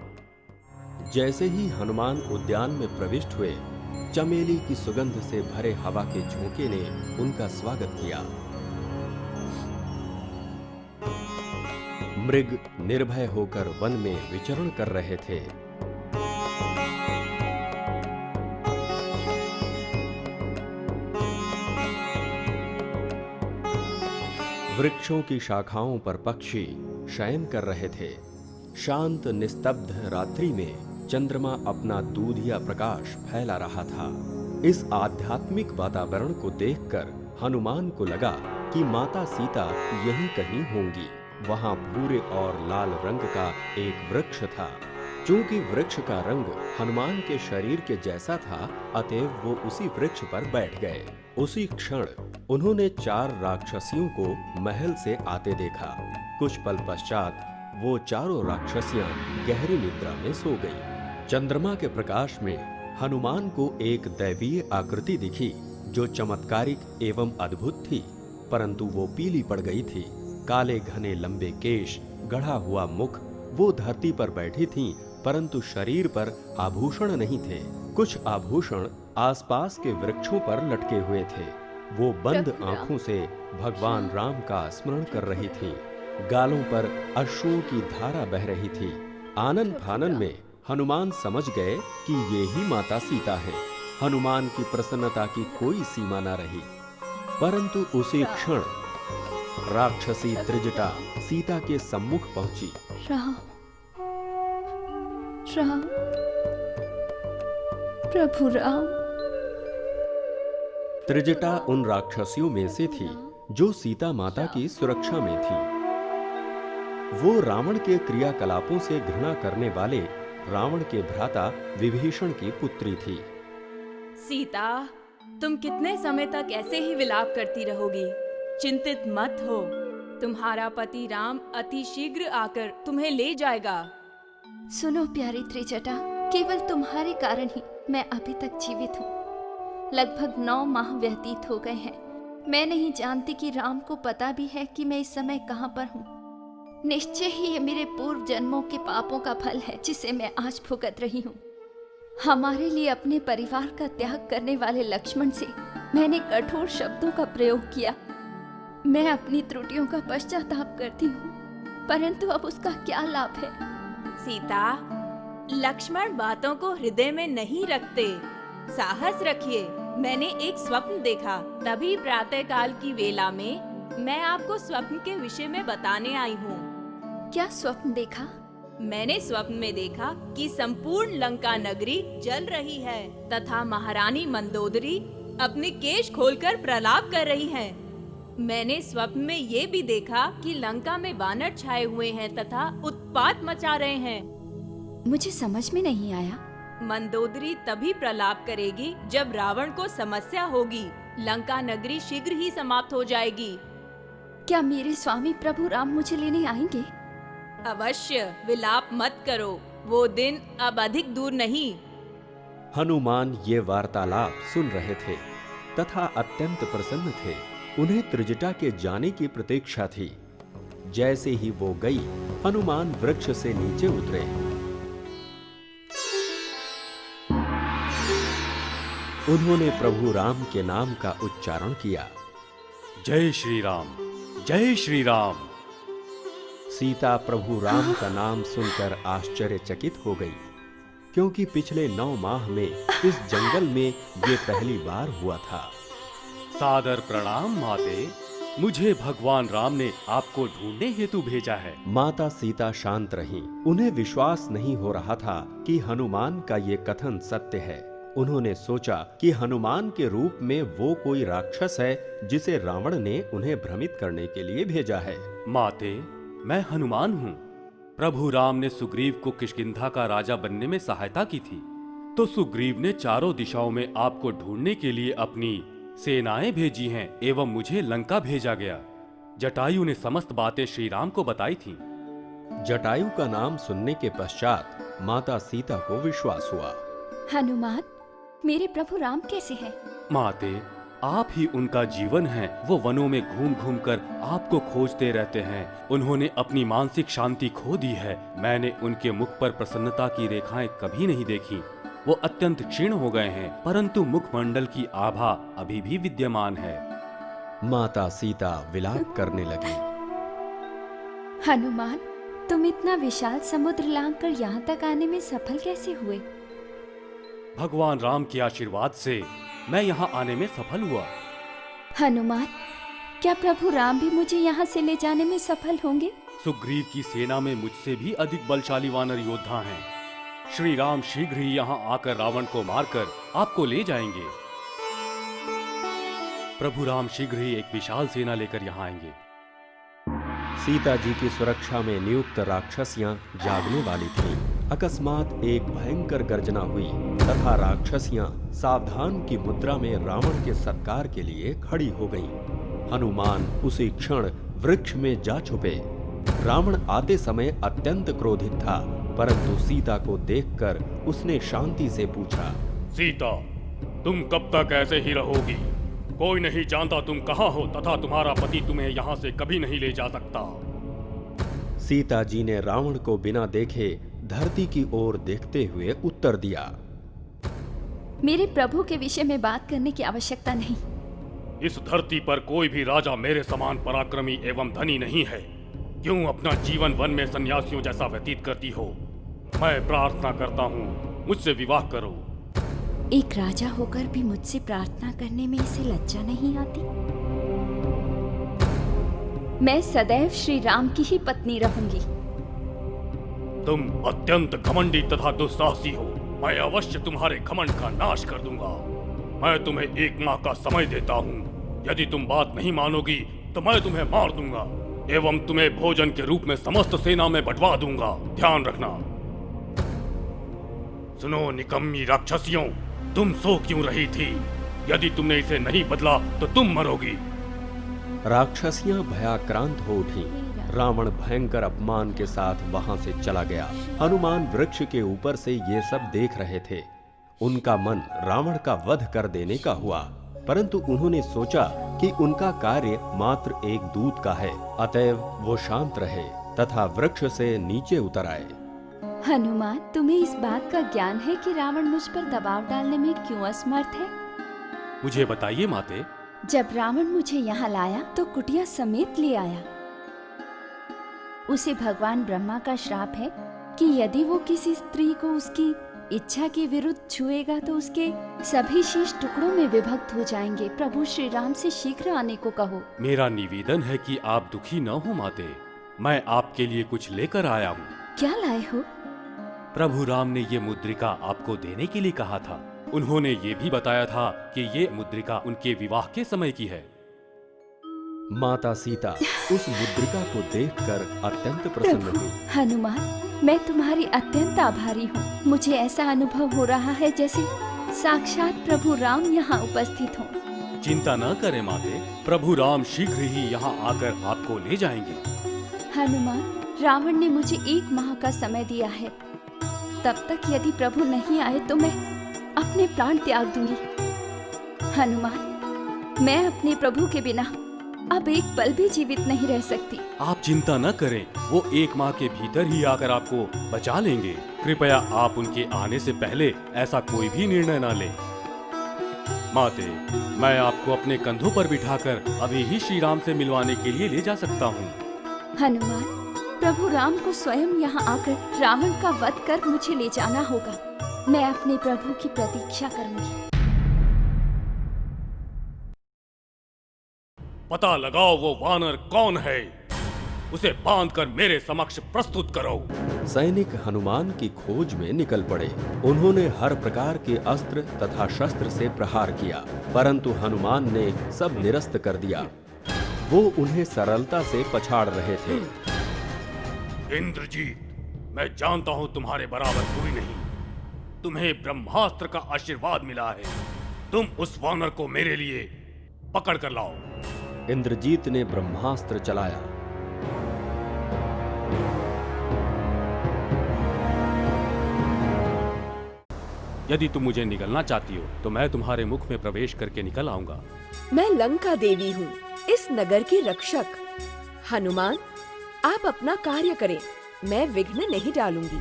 जैसे ही हनुमान उद्यान में प्रविष्ट हुए, चमेली की सुगंध से भरे हवा के झोंके ने उनका स्वागत किया। मृग निर्भय होकर वन में विचरण कर रहे थे। वृक्षों की शाखाओं पर पक्षी शयन कर रहे थे। शांत निस्तब्ध रात्रि में चंद्रमा अपना दूधिया प्रकाश फैला रहा था। इस आध्यात्मिक वातावरण को देखकर हनुमान को लगा कि माता सीता यहीं कहीं होंगी। वहां भूरे और लाल रंग का एक वृक्ष था। चूंकि वृक्ष का रंग हनुमान के शरीर के जैसा था, अतएव वो उसी वृक्ष पर बैठ गए। उसी क्षण उन्होंने 4 राक्षसियों को महल से आते देखा। कुछ पल पश्चात वो चारों राक्षसियां गहरी निद्रा में सो गईं। चंद्रमा के प्रकाश में हनुमान को एक दैवीय आकृति दिखी जो चमत्कारिक एवं अद्भुत थी, परंतु वो पीली पड़ गई थी। काले घने लंबे केश, गढ़ा हुआ मुख। वो धरती पर बैठी थीं, परंतु शरीर पर आभूषण नहीं थे। कुछ आभूषण आसपास के वृक्षों पर लटके हुए थे। वो बंद आंखों से भगवान राम का स्मरण कर रही थीं। गालों पर अश्रुओं की धारा बह रही थी। आनन फानन में हनुमान समझ गए कि ये ही माता सीता है। हनुमान की प्रसन्नता की कोई सीमा न रही। परंतु उसी क्षण राक्षसी त्रिजटा सीता के सम्मुख पहुंची। राम, राम, प्रभु राम। त्रिजटा उन राक्षसियों में से थी जो सीता माता की सुरक्षा में थी। वो रावण के क्रियाकलापों से घृणा करने वाले रावण के भ्राता विभीषण की पुत्री थी। सीता, तुम कितने समय तक ऐसे ही विलाप करती रहोगी? चिंतित मत हो, तुम्हारा पति राम अति शीघ्र आकर तुम्हें ले जाएगा। सुनो प्यारी त्रिजटा, केवल तुम्हारे कारण ही मैं अभी तक जीवित हूँ। लगभग 9 माह व्यतीत हो गए हैं। मैं नहीं जानती कि राम को पता भी है कि मैं इस समय कहाँ पर हूँ। निश्चय ही ये मेरे पूर्व जन्मों के पापों का फल है जिसे मैं आज भुगत रही हूँ। हमारे लिए अपने परिवार का त्याग करने वाले लक्ष्मण से मैंने कठोर शब्दों का प्रयोग किया। मैं अपनी त्रुटियों का पश्चाताप करती हूँ, परंतु अब उसका क्या लाभ है? सीता, लक्ष्मण बातों को हृदय में नहीं रखते। साहस रखिए। मैंने एक स्वप्न देखा। तभी प्रातःकाल की वेला में मैं आपको स्वप्न के विषय में बताने आई हूँ। क्या स्वप्न देखा? मैंने स्वप्न में देखा कि संपूर्ण लंका नगरी जल रही है तथा महारानी मंदोदरी अपने केश खोलकर प्रलाप कर रही है। मैंने स्वप्न में ये भी देखा कि लंका में वानर छाए हुए हैं तथा उत्पात मचा रहे हैं। मुझे समझ में नहीं आया। मंदोदरी तभी प्रलाप करेगी जब रावण को समस्या होगी। लंका नगरी शीघ्र ही समाप्त हो जाएगी। क्या मेरे स्वामी प्रभु राम मुझे लेने आएंगे? अवश्य, विलाप मत करो, वो दिन अब अधिक दूर नहीं। हनुमान ये वार्तालाप सुन रहे थे तथा अत्यंत प्रसन्न थे। उन्हें त्रिजटा के जाने की प्रतीक्षा थी। जैसे ही वो गई, हनुमान वृक्ष से नीचे उतरे। उन्होंने प्रभु राम के नाम का उच्चारण किया। जय श्री राम, जय श्री राम। सीता प्रभु राम का नाम सुनकर आश्चर्यचकित हो गई, क्योंकि पिछले 9 माह में इस जंगल में ये पहली बार हुआ था। सादर प्रणाम माते, मुझे भगवान राम ने आपको ढूंढने हेतु भेजा है। माता सीता शांत रहीं। उन्हें विश्वास नहीं हो रहा था कि हनुमान का ये कथन सत्य है। उन्होंने सोचा कि हनुमान के रूप में वो कोई राक्षस है जिसे रावण ने उन्हें भ्रमित करने के लिए भेजा है। माते, मैं हनुमान हूँ। प्रभु राम ने सुग्रीव को किष्किंधा का राजा बनने में सहायता की थी, तो सुग्रीव ने चारों दिशाओं में आपको ढूंढने के लिए अपनी सेनाएं भेजी हैं एवं मुझे लंका भेजा गया। जटायु ने समस्त बातें श्री राम को बताई थी। जटायु का नाम सुनने के पश्चात माता सीता को विश्वास हुआ। हनुमान, मेरे प्रभु राम कैसे हैं? माते, आप ही उनका जीवन है। वो वनों में घूम घूम कर आपको खोजते रहते हैं। उन्होंने अपनी मानसिक शांति खो दी है। मैंने उनके मुख पर प्रसन्नता की रेखाएं कभी नहीं देखी। वो अत्यंत क्षीण हो गए हैं, परंतु मुखमंडल की आभा अभी भी विद्यमान है। माता सीता विलाप करने लगी। हनुमान, तुम इतना विशाल समुद्र लांघकर यहाँ तक आने में सफल कैसे हुए? भगवान राम के आशीर्वाद से मैं यहाँ आने में सफल हुआ। हनुमान, क्या प्रभु राम भी मुझे यहाँ से ले जाने में सफल होंगे? सुग्रीव की सेना में मुझसे भी अधिक बलशाली वानर योद्धा हैं। श्री राम शीघ्र ही यहाँ आकर रावण को मारकर आपको ले जाएंगे। प्रभु राम शीघ्र ही एक विशाल सेना लेकर यहाँ आएंगे। सीता जी की सुरक्षा में नियुक्त राक्षसियां जागने वाली थीं। अकस्मात एक भयंकर गर्जना हुई तथा राक्षसियां सावधान की मुद्रा में रावण के सत्कार के लिए खड़ी हो गईं। हनुमान उसी क्षण वृक्ष में जा छुपे। रावण आते समय अत्यंत क्रोधित था, परंतु सीता को देखकर उसने शांति से पूछा, सीता, तुम कब तक ऐसे ही रहोगी? कोई नहीं जानता तुम कहाँ हो तथा तुम्हारा पति तुम्हें यहाँ से कभी नहीं ले जा सकता। सीता जी ने रावण को बिना देखे धरती की ओर देखते हुए उत्तर दिया, मेरे प्रभु के विषय में बात करने की आवश्यकता नहीं। इस धरती पर कोई भी राजा मेरे समान पराक्रमी एवं धनी नहीं है। क्यों अपना जीवन वन में सन्यासियों जैसा व्यतीत करती हो? मैं प्रार्थना करता हूँ, मुझसे विवाह करो। एक राजा होकर भी मुझसे प्रार्थना करने में इसे लज्जा नहीं आती? मैं सदैव श्री राम की ही पत्नी रहूंगी। तुम अत्यंत घमंडी तथा दुस्साहसी हो। मैं अवश्य तुम्हारे घमंड का नाश कर दूंगा। मैं तुम्हें 1 माह का समय देता हूँ। यदि तुम बात नहीं मानोगी तो मैं तुम्हें मार दूंगा एवं तुम्हें भोजन के रूप में समस्त सेना में बंटवा दूंगा। ध्यान रखना। सुनो निकम्मी राक्षसियों, तुम सो क्यों रही थी? यदि तुमने इसे नहीं बदला तो तुम मरोगी। राक्षसियां भयाक्रांत हो उठी। रावण भयंकर अपमान के साथ वहां से चला गया। हनुमान वृक्ष के ऊपर से ये सब देख रहे थे। उनका मन रावण का वध कर देने का हुआ, परंतु उन्होंने सोचा कि उनका कार्य मात्र एक दूत का है, अतएव वो शांत रहे तथा वृक्ष से नीचे उतर आए। हनुमान, तुम्हें इस बात का ज्ञान है कि रावण मुझ पर दबाव डालने में क्यों असमर्थ है? मुझे बताइए माते। जब रावण मुझे यहाँ लाया तो कुटिया समेत ले आया। उसे भगवान ब्रह्मा का श्राप है कि यदि वो किसी स्त्री को उसकी इच्छा के विरुद्ध छुएगा तो उसके सभी शीश टुकड़ों में विभक्त हो जाएंगे। प्रभु श्री राम से शीघ्र आने को कहो। मेरा निवेदन है कि आप दुखी न हो माते। मैं आपके लिए कुछ लेकर आया हूँ। क्या लाए हो? प्रभु राम ने ये मुद्रिका आपको देने के लिए कहा था। उन्होंने ये भी बताया था कि ये मुद्रिका उनके विवाह के समय की है। माता सीता उस मुद्रिका को देखकर अत्यंत प्रसन्न हुई। हनुमान, मैं तुम्हारी अत्यंत आभारी हूँ। मुझे ऐसा अनुभव हो रहा है जैसे साक्षात प्रभु राम यहाँ उपस्थित हों। चिंता न करें माते, प्रभु राम शीघ्र ही यहाँ आकर आपको ले जाएंगे। हनुमान, रावण ने मुझे 1 माह का समय दिया है। तब तक यदि प्रभु नहीं आए तो मैं अपने प्राण त्याग दूंगी। हनुमान, मैं अपने प्रभु के बिना अब एक पल भी जीवित नहीं रह सकती। आप चिंता न करें, वो 1 माह के भीतर ही आकर आपको बचा लेंगे। कृपया आप उनके आने से पहले ऐसा कोई भी निर्णय न लें। माते, मैं आपको अपने कंधों पर बिठाकर अभी ही श्री राम से मिलवाने के लिए ले जा सकता हूँ। हनुमान, प्रभु राम को स्वयं यहाँ आकर रावण का वध कर मुझे ले जाना होगा। मैं अपने प्रभु की प्रतीक्षा करूंगी। पता लगाओ वो वानर कौन है, उसे बांधकर मेरे समक्ष प्रस्तुत करो। सैनिक हनुमान की खोज में निकल पड़े। उन्होंने हर प्रकार के अस्त्र तथा शस्त्र से प्रहार किया, परंतु हनुमान ने सब निरस्त कर दिया। वो उन्हें सरलता से पछाड़ रहे थे। इंद्रजीत, मैं जानता हूँ तुम्हारे बराबर कोई नहीं। तुम्हें ब्रह्मास्त्र का आशीर्वाद मिला है। तुम उस वानर को मेरे लिए पकड़ कर लाओ। इंद्रजीत ने ब्रह्मास्त्र चलाया। यदि तुम मुझे निगलना चाहती हो तो मैं तुम्हारे मुख में प्रवेश करके निकल आऊंगा। मैं लंका देवी हूँ, इस नगर की रक्षक। हनुमान, आप अपना कार्य करें, मैं विघ्न नहीं डालूंगी।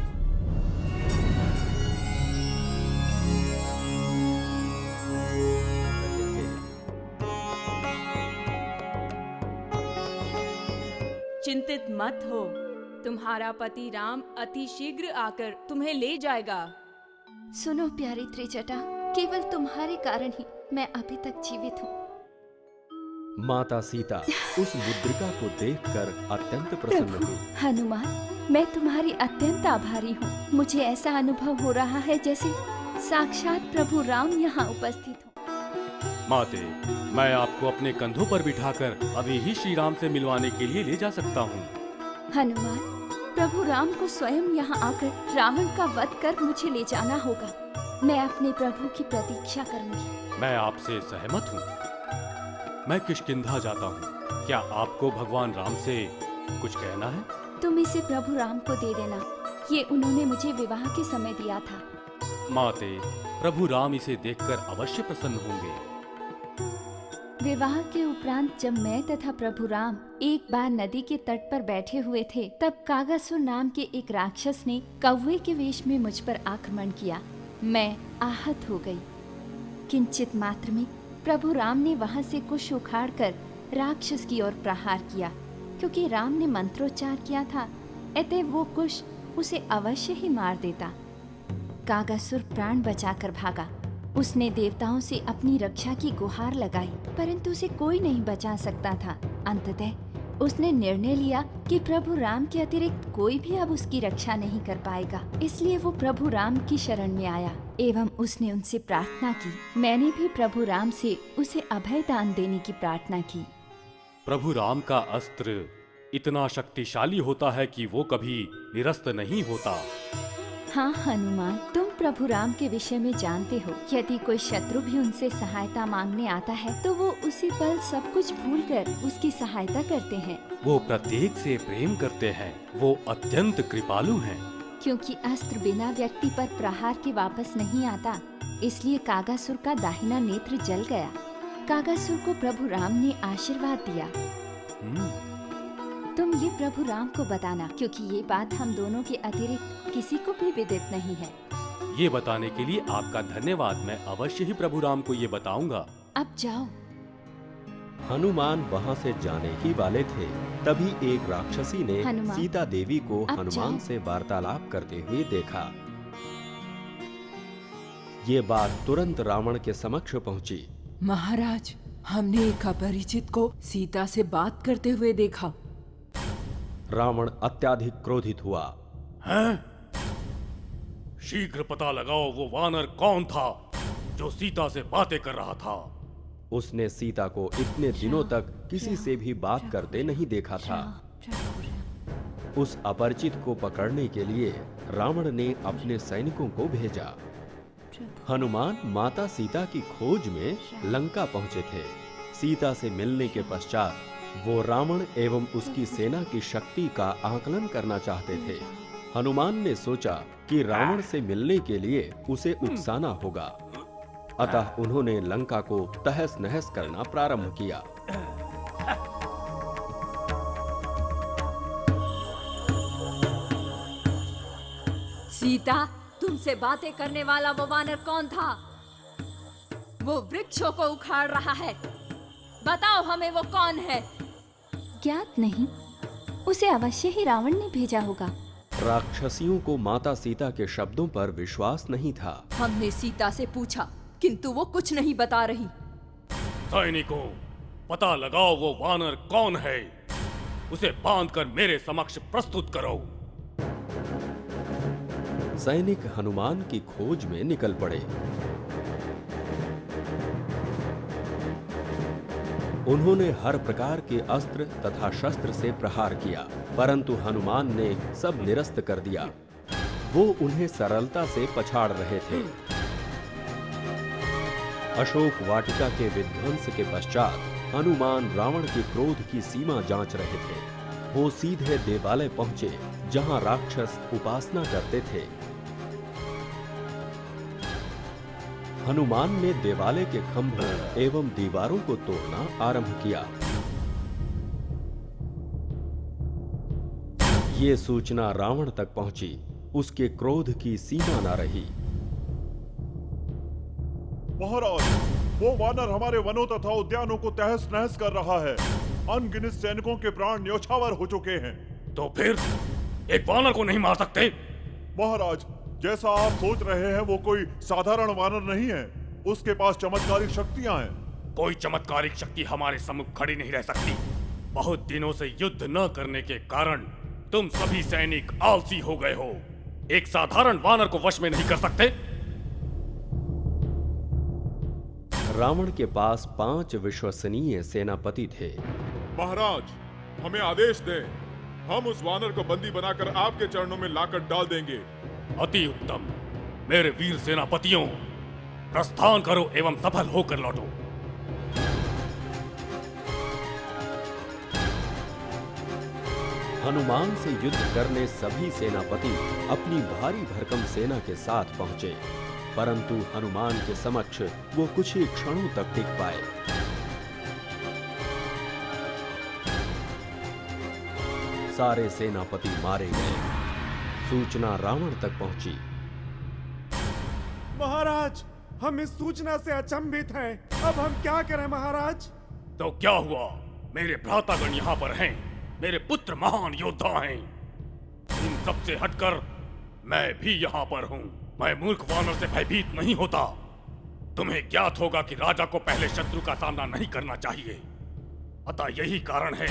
चिंतित मत हो, तुम्हारा पति राम अति शीघ्र आकर तुम्हें ले जाएगा। सुनो प्यारी त्रिजटा, केवल तुम्हारे कारण ही मैं अभी तक जीवित हूँ। माता सीता उस मुद्रिका को देखकर अत्यंत प्रसन्न हुई। हनुमान, मैं तुम्हारी अत्यंत आभारी हूँ। मुझे ऐसा अनुभव हो रहा है जैसे साक्षात प्रभु राम यहाँ उपस्थित हो। माते, मैं आपको अपने कंधों पर बिठाकर अभी ही श्री राम से मिलवाने के लिए ले जा सकता हूँ। हनुमान, प्रभु राम को स्वयं यहाँ आकर रावण का वध कर मुझे ले जाना होगा। मैं अपने प्रभु की प्रतीक्षा करूंगी। मैं आपसे सहमत हूँ। मैं किष्किंधा जाता हूँ। क्या आपको भगवान राम से कुछ कहना है? तुम इसे प्रभु राम को दे देना। ये उन्होंने मुझे विवाह के समय दिया था। माते, प्रभु राम इसे देखकर अवश्य प्रसन्न होंगे। विवाह के उपरांत जब मैं तथा प्रभु राम एक बार नदी के तट पर बैठे हुए थे, तब कागासुर नाम के एक राक्षस ने कौवे के वेश में मुझ पर आक्रमण किया। मैं आहत हो गई। किंचित मात्र में प्रभु राम ने वहां से कुश उखाड़कर राक्षस की ओर प्रहार किया। क्योंकि राम ने मंत्रोच्चार किया था, अतः वो कुश उसे अवश्य ही मार देता। कागासुर प्राण बचाकर भागा। उसने देवताओं से अपनी रक्षा की गुहार लगाई, परंतु उसे कोई नहीं बचा सकता था। अंततः उसने निर्णय लिया कि प्रभु राम के अतिरिक्त कोई भी अब उसकी रक्षा नहीं कर पाएगा। इसलिए वो प्रभु राम की शरण में आया एवं उसने उनसे प्रार्थना की। मैंने भी प्रभु राम से उसे अभय दान देने की प्रार्थना की। प्रभु राम का अस्त्र इतना शक्तिशाली होता है कि वो कभी निरस्त नहीं होता। हाँ हनुमान, तुम प्रभु राम के विषय में जानते हो। यदि कोई शत्रु भी उनसे सहायता मांगने आता है तो वो उसी पल सब कुछ भूलकर उसकी सहायता करते हैं। वो प्रत्येक से प्रेम करते हैं। वो अत्यंत कृपालु हैं। क्योंकि अस्त्र बिना व्यक्ति पर प्रहार के वापस नहीं आता, इसलिए कागासुर का दाहिना नेत्र जल गया। कागासुर को प्रभु राम ने आशीर्वाद दिया। तुम ये प्रभु राम को बताना, क्योंकि ये बात हम दोनों के अतिरिक्त किसी को भी विदित नहीं है। ये बताने के लिए आपका धन्यवाद। मैं अवश्य ही प्रभु राम को ये बताऊंगा। अब जाओ। हनुमान वहां से जाने ही वाले थे, तभी एक राक्षसी ने हनुमान, सीता देवी को अब हनुमान जाओ। से वार्तालाप करते हुए देखा। ये बात तुरंत रावण के समक्ष पहुंची। महाराज, हमने एक अपरिचित को सीता से बात करते हुए देखा। रावण अत्याधिक क्रोधित हुआ। हैं? शीघ्र पता लगाओ वो वानर कौन था जो सीता से बातें कर रहा था। उसने सीता को इतने दिनों तक किसी से भी बात करते नहीं देखा था। उस अपरिचित को पकड़ने के लिए रावण ने अपने सैनिकों को भेजा। हनुमान माता सीता की खोज में लंका पहुंचे थे। सीता से मिलने के पश्चात वो रावण एवं उसकी सेना की शक्ति का आकलन करना चाहते थे। हनुमान ने सोचा कि रावण से मिलने के लिए उसे उकसाना होगा, अतः उन्होंने लंका को तहस नहस करना प्रारंभ किया। सीता, तुमसे बातें करने वाला वो वानर कौन था? वो वृक्षों को उखाड़ रहा है। बताओ हमें वो कौन है? ज्ञात नहीं, उसे अवश्य ही रावण ने भेजा होगा। राक्षसियों को माता सीता के शब्दों पर विश्वास नहीं था। हमने सीता से पूछा, किंतु वो कुछ नहीं बता रही। सैनिकों, पता लगाओ वो वानर कौन है। उसे बांधकर मेरे समक्ष प्रस्तुत करो। सैनिक हनुमान की खोज में निकल पड़े। उन्होंने हर प्रकार के अस्त्र तथा शस्त्र से प्रहार किया, परंतु हनुमान ने सब निरस्त कर दिया। वो उन्हें सरलता से पछाड़ रहे थे। अशोक वाटिका के विध्वंस के पश्चात हनुमान रावण के क्रोध की सीमा जांच रहे थे। वो सीधे देवालय पहुंचे जहां राक्षस उपासना करते थे। हनुमान ने देवालय के खंभों एवं दीवारों को तोड़ना आरंभ किया। ये सूचना रावण तक पहुंची। उसके क्रोध की सीमा न रही। महाराज, वो वानर हमारे वनों तथा उद्यानों को तहस नहस कर रहा है। अनगिनत सैनिकों के प्राण न्योछावर हो चुके हैं। तो फिर एक वानर को नहीं मार सकते? महाराज, जैसा आप सोच रहे हैं वो कोई साधारण वानर नहीं है। उसके पास चमत्कारिक शक्तियां हैं। कोई चमत्कारिक शक्ति हमारे सम्मुख खड़ी नहीं रह सकती। बहुत दिनों से युद्ध न करने के कारण तुम सभी सैनिक आलसी हो गए हो। एक साधारण वानर को वश में नहीं कर सकते। रावण के पास 5 विश्वसनीय सेनापति थे। महाराज, हमें आदेश दें। हम उस वानर को बंदी बनाकर आपके चरणों में लाकर डाल देंगे। अति उत्तम। मेरे वीर सेनापतियों, प्रस्थान करो एवं सफल होकर लौटो। हनुमान से युद्ध करने सभी सेनापति अपनी भारी भरकम सेना के साथ पहुंचे, परंतु हनुमान के समक्ष वो कुछ ही क्षणों तक टिक पाए। सारे सेनापति मारे गए। सूचना रावण तक पहुंची। महाराज, हम इस सूचना से अचंभित हैं। अब हम क्या करें महाराज? तो क्या हुआ? मेरे भ्रातागण यहाँ पर हैं। मेरे पुत्र महान योद्धा हैं। इन सब से हटकर मैं भी यहाँ पर हूँ। मैं मूर्ख वानर से भयभीत नहीं होता। तुम्हें ज्ञात होगा कि राजा को पहले शत्रु का सामना नहीं करना चाहिए। अतः यही कारण है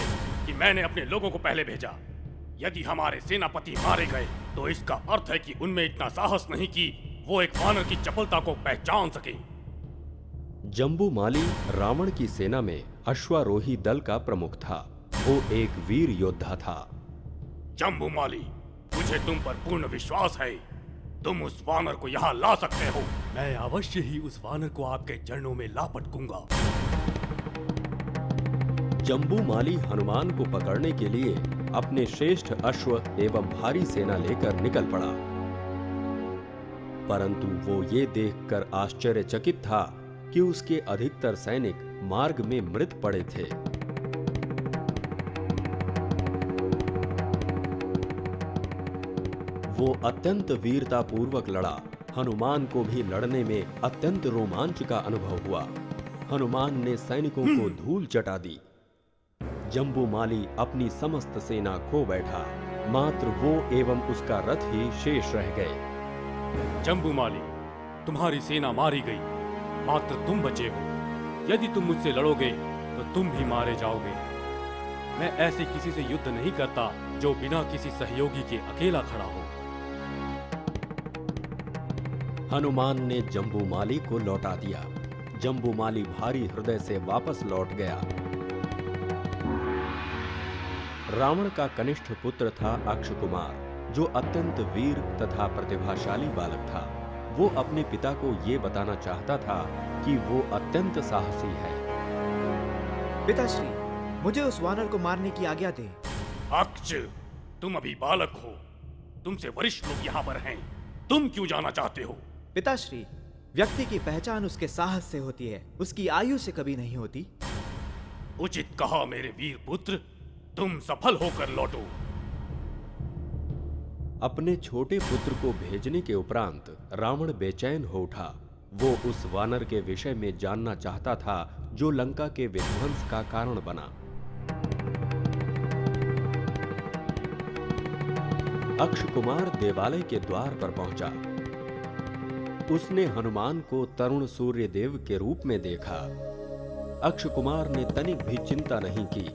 कि मैंने अपने लोगों को पहले भेजा। यदि हमारे सेनापति मारे गए तो इसका अर्थ है कि उनमें इतना साहस नहीं कि वो एक वानर की चपलता को पहचान सके। जम्बूमाली रावण की सेना में अश्वारोही दल का प्रमुख था। वो एक वीर योद्धा था। जम्बूमाली, मुझे तुम पर पूर्ण विश्वास है। तुम उस वानर को यहाँ ला सकते हो। मैं अवश्य ही उस वानर को आपके चरणों में ला पटकूंगा। जम्बूमाली हनुमान को पकड़ने के लिए अपने श्रेष्ठ अश्व एवं भारी सेना लेकर निकल पड़ा, परंतु वो ये देखकर आश्चर्यचकित था कि उसके अधिकतर सैनिक मार्ग में मृत पड़े थे। वो अत्यंत वीरतापूर्वक लड़ा। हनुमान को भी लड़ने में अत्यंत रोमांच का अनुभव हुआ। हनुमान ने सैनिकों को धूल चटा दी। जम्बूमाली अपनी समस्त सेना खो बैठा, मात्र वो एवं उसका रथ ही शेष रह गए। जम्बूमाली, तुम्हारी सेना मारी गई, मात्र तुम बचे हो। यदि तुम मुझसे लड़ोगे तो तुम भी मारे जाओगे। मैं ऐसे किसी से युद्ध नहीं करता जो बिना किसी सहयोगी के अकेला खड़ा हो। हनुमान ने जम्बूमाली को लौटा दिया। जम्बूमाली भारी हृदय से वापस लौट गया। रावण का कनिष्ठ पुत्र था अक्षकुमार, जो अत्यंत वीर तथा प्रतिभाशाली बालक था। वो अपने पिता को ये बताना चाहता था कि वो अत्यंत साहसी है। पिताश्री, मुझे उस वानर को मारने की आज्ञा दे। अक्ष, तुम अभी बालक हो, तुमसे वरिष्ठ लोग यहाँ पर हैं, तुम क्यों जाना चाहते हो? पिताश्री, व्यक्ति की पहचान उसके साहस से होती है, उसकी आयु से कभी नहीं होती। उचित कहा मेरे वीर पुत्र, तुम सफल होकर लौटो। अपने छोटे पुत्र को भेजने के उपरांत रावण बेचैन हो उठा। वो उस वानर के विषय में जानना चाहता था जो लंका के विध्वंस का कारण बना। अक्षकुमार देवालय के द्वार पर पहुंचा। उसने हनुमान को तरुण सूर्य देव के रूप में देखा। अक्षकुमार ने तनिक भी चिंता नहीं की।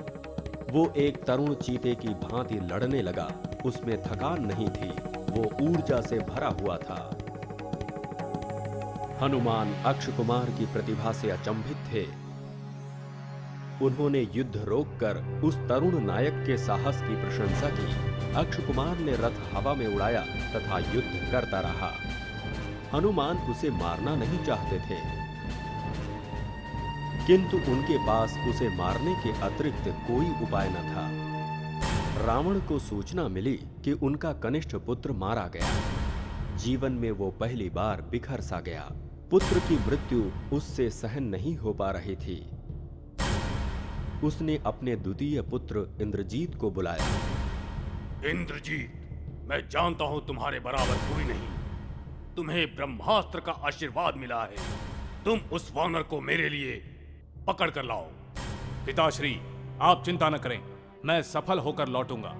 वो एक तरुण चीते की भांति लड़ने लगा। उसमें थकान नहीं थी, वो ऊर्जा से भरा हुआ था। हनुमान अक्षकुमार की प्रतिभा से अचंभित थे। उन्होंने युद्ध रोककर उस तरुण नायक के साहस की प्रशंसा की। अक्षकुमार ने रथ हवा में उड़ाया तथा युद्ध करता रहा। हनुमान उसे मारना नहीं चाहते थे, किंतु उनके पास उसे मारने के अतिरिक्त कोई उपाय न था। रावण को सूचना मिली कि उनका कनिष्ठ पुत्र मारा गया। जीवन में वो पहली बार बिखर सा गया। पुत्र की मृत्यु उससे सहन नहीं हो पा रही थी। उसने अपने द्वितीय पुत्र इंद्रजीत को बुलाया। इंद्रजीत, मैं जानता हूं तुम्हारे बराबर कोई नहीं। तुम्हें ब्रह्मास्त्र का आशीर्वाद मिला है। तुम उस वानर को मेरे लिए पकड़ कर लाओ। पिताश्री, आप चिंता न करें, मैं सफल होकर लौटूंगा।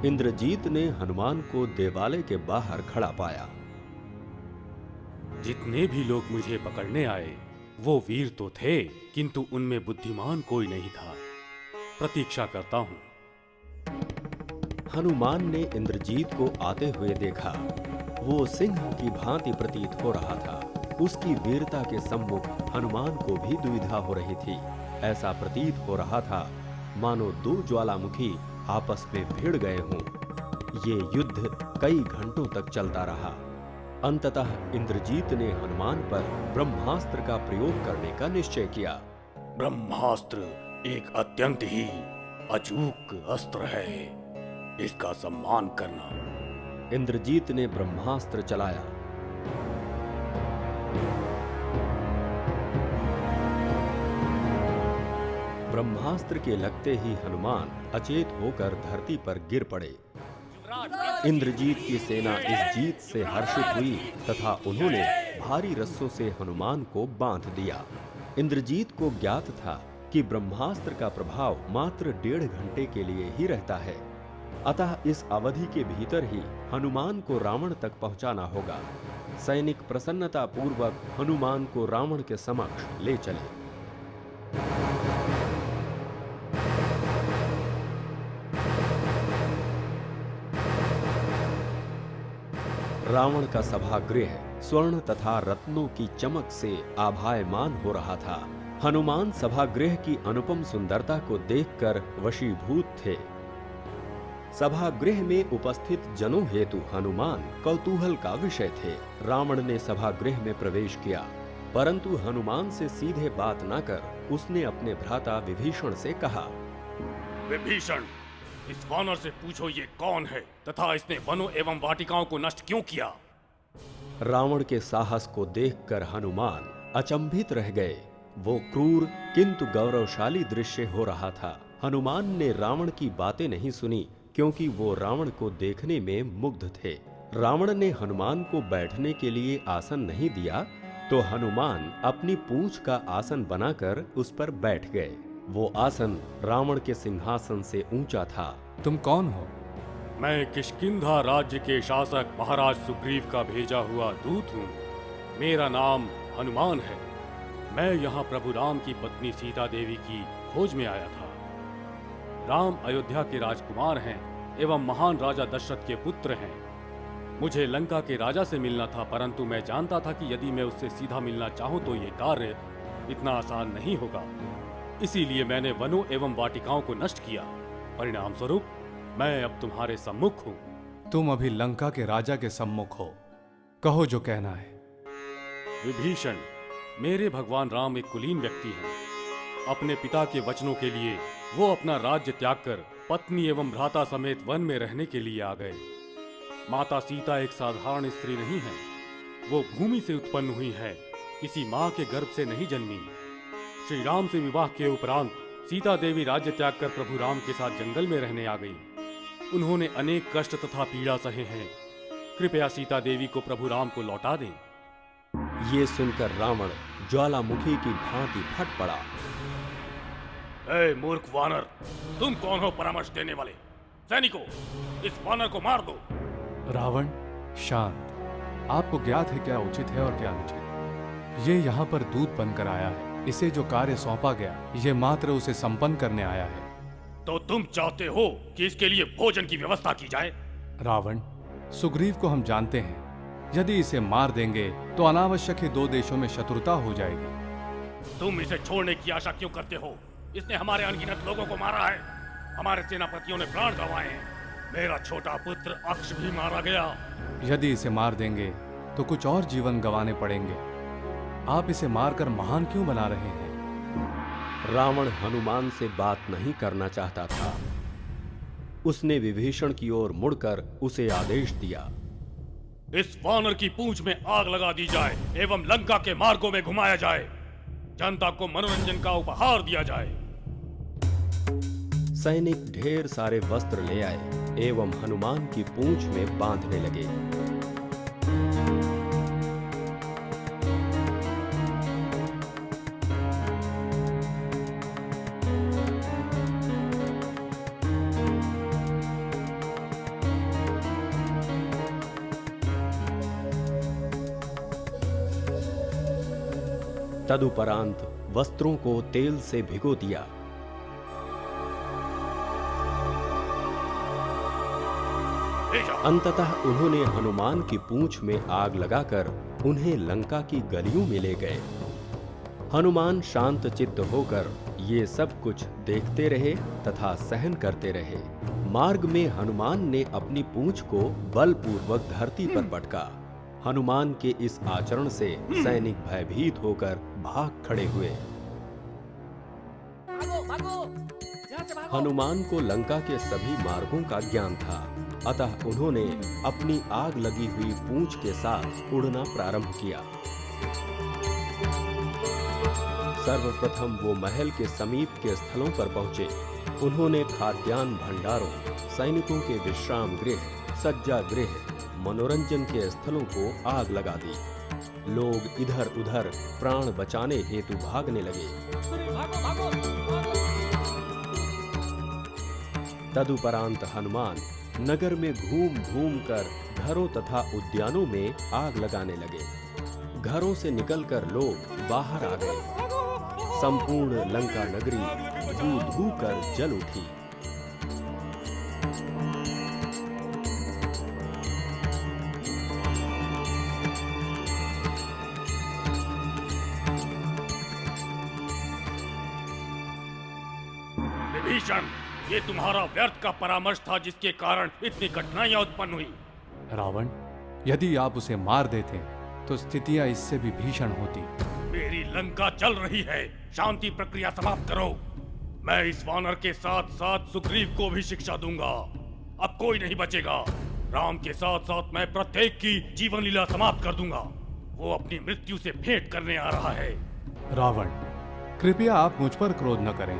इंद्रजीत ने हनुमान को देवालय के बाहर खड़ा पाया। जितने भी लोग मुझे पकड़ने आए वो वीर तो थे, किंतु उनमें बुद्धिमान कोई नहीं था। प्रतीक्षा करता हूं। हनुमान ने इंद्रजीत को आते हुए देखा। वो सिंह की भांति प्रतीत हो रहा था। उसकी वीरता के सम्मुख हनुमान को भी दुविधा हो रही थी। ऐसा प्रतीत हो रहा था मानो दो ज्वालामुखी आपस में भिड़ गए हों। ये युद्ध कई घंटों तक चलता रहा। अंततः इंद्रजीत ने हनुमान पर ब्रह्मास्त्र का प्रयोग करने का निश्चय किया। ब्रह्मास्त्र एक अत्यंत ही अचूक अस्त्र है, इसका सम्मान करना। इंद्रजीत ने ब्रह्मास्त्र चलाया। ब्रह्मास्त्र के लगते ही हनुमान अचेत होकर धरती पर गिर पड़े। इंद्रजीत की सेना इस जीत से हर्षित हुई तथा उन्होंने भारी रस्सों से हनुमान को बांध दिया। इंद्रजीत को ज्ञात था कि ब्रह्मास्त्र का प्रभाव मात्र 1.5 घंटे के लिए ही रहता है, अतः इस अवधि के भीतर ही हनुमान को रावण तक पहुंचाना होगा। सैनिक प्रसन्नता पूर्वक हनुमान को रावण के समक्ष ले चले। रावण का सभागृह स्वर्ण तथा रत्नों की चमक से आभायमान हो रहा था। हनुमान सभागृह की अनुपम सुंदरता को देखकर वशीभूत थे। सभागृह में उपस्थित जनों हेतु हनुमान कौतूहल का विषय थे। रावण ने सभागृह में प्रवेश किया, परंतु हनुमान से सीधे बात न कर उसने अपने भ्राता विभीषण से कहा, विभीषण, इस वानर से पूछो ये कौन है तथा इसने वनों एवं वाटिकाओं को नष्ट क्यों किया। रावण के साहस को देखकर हनुमान अचंभित रह गए। वो क्रूर किंतु गौरवशाली दृश्य हो रहा था। हनुमान ने रावण की बातें नहीं सुनी, क्योंकि वो रावण को देखने में मुग्ध थे। रावण ने हनुमान को बैठने के लिए आसन नहीं दिया तो हनुमान अपनी पूंछ का आसन बनाकर उस पर बैठ गए। वो आसन रावण के सिंहासन से ऊंचा था। तुम कौन हो? मैं किष्किंधा राज्य के शासक महाराज सुग्रीव का भेजा हुआ दूत हूँ। मेरा नाम हनुमान है। मैं यहाँ प्रभु राम की पत्नी सीता देवी की खोज में आया था। राम अयोध्या के राजकुमार हैं एवं महान राजा दशरथ के पुत्र हैं। मुझे लंका के राजा से मिलना था, परंतु मैं जानता था कि यदि मैं उससे सीधा मिलना चाहूं तो ये कार्य इतना आसान नहीं होगा। इसीलिए मैंने वनों एवं वाटिकाओं को नष्ट किया। परिणाम स्वरूप मैं अब तुम्हारे सम्मुख हूँ। तुम अभी लंका के राजा के सम्मुख हो, कहो जो कहना है। विभीषण, मेरे भगवान राम एक कुलीन व्यक्ति हैं। अपने पिता के वचनों के लिए वो अपना राज्य त्याग कर पत्नी एवं भ्राता समेत वन में रहने के लिए आ गए। माता सीता एक साधारण स्त्री नहीं है। वो भूमि से उत्पन्न हुई है, किसी माँ के गर्भ से नहीं जन्मी। श्री राम से विवाह के उपरांत सीता देवी राज्य त्याग कर प्रभु राम के साथ जंगल में रहने आ गई। उन्होंने अनेक कष्ट तथा पीड़ा सहे हैं। कृपया सीता देवी को प्रभु राम को लौटा दें। ये सुनकर रावण ज्वालामुखी की भांति फट पड़ा। ए मूर्ख वानर, तुम कौन हो परामर्श देने वाले? सैनिकों, इस वानर को मार दो। रावण, शांत। आपको ज्ञात है क्या उचित है और क्या अनुचित। ये यहाँ पर दूत बनकर आया है। इसे जो कार्य सौंपा गया, ये मात्र उसे संपन्न करने आया है। तो तुम चाहते हो कि इसके लिए भोजन की व्यवस्था की जाए? रावण, सुग्रीव को हम जानते हैं। यदि इसे मार देंगे तो अनावश्यक ही दो देशों में शत्रुता हो जाएगी। तुम इसे छोड़ने की आशा क्यों करते हो? इसने हमारे अनगिनत लोगों को मारा है। हमारे सेनापतियों ने प्राण गंवाए हैं। मेरा छोटा पुत्र अक्ष भी मारा गया। यदि इसे मार देंगे तो कुछ और जीवन गंवाने पड़ेंगे। आप इसे मारकर महान क्यों बना रहे हैं? रावण हनुमान से बात नहीं करना चाहता था। उसने विभीषण की ओर मुड़कर उसे आदेश दिया, इस वानर की पूंछ में आग लगा दी जाए एवं लंका के मार्गों में घुमाया जाए। जनता को मनोरंजन का उपहार दिया जाए। सैनिक ढेर सारे वस्त्र ले आए एवं हनुमान की पूंछ में बांधने लगे। तदुपरांत वस्त्रों को तेल से भिगो दिया। अंततः उन्होंने हनुमान की पूंछ में आग लगाकर उन्हें लंका की गलियों में ले गए। हनुमान शांत चित्त होकर ये सब कुछ देखते रहे तथा सहन करते रहे। मार्ग में हनुमान ने अपनी पूंछ को बलपूर्वक धरती पर पटका। हनुमान के इस आचरण से सैनिक भयभीत होकर भाग खड़े हुए। हनुमान को लंका के सभी मार्गों का ज्ञान था, अतः उन्होंने अपनी आग लगी हुई पूंछ के साथ उड़ना प्रारंभ किया। सर्वप्रथम वो महल के समीप के स्थलों पर पहुंचे। उन्होंने खाद्यान्न भंडारों, सैनिकों के विश्राम गृह, सज्जा गृह, मनोरंजन के स्थलों को आग लगा दी। लोग इधर उधर प्राण बचाने हेतु भागने लगे। तदुपरांत हनुमान नगर में घूम घूम कर घरों तथा उद्यानों में आग लगाने लगे। घरों से निकलकर लोग बाहर आ गए। संपूर्ण लंका नगरी धू धू कर जल उठी। विभीषण, ये तुम्हारा व्यर्थ का परामर्श था जिसके कारण इतनी कठिनाइयां उत्पन्न हुई। रावण, यदि आप उसे मार देते तो स्थितियां इससे भी भीषण होती। मेरी लंका जल रही है। शांति प्रक्रिया समाप्त करो। मैं इस वानर के साथ साथ सुग्रीव को भी शिक्षा दूंगा। अब कोई नहीं बचेगा। राम के साथ साथ मैं प्रत्येक की जीवन लीला समाप्त कर दूंगा। वो अपनी मृत्यु से भेंट करने आ रहा है। रावण, कृपया आप मुझ पर क्रोध न करें।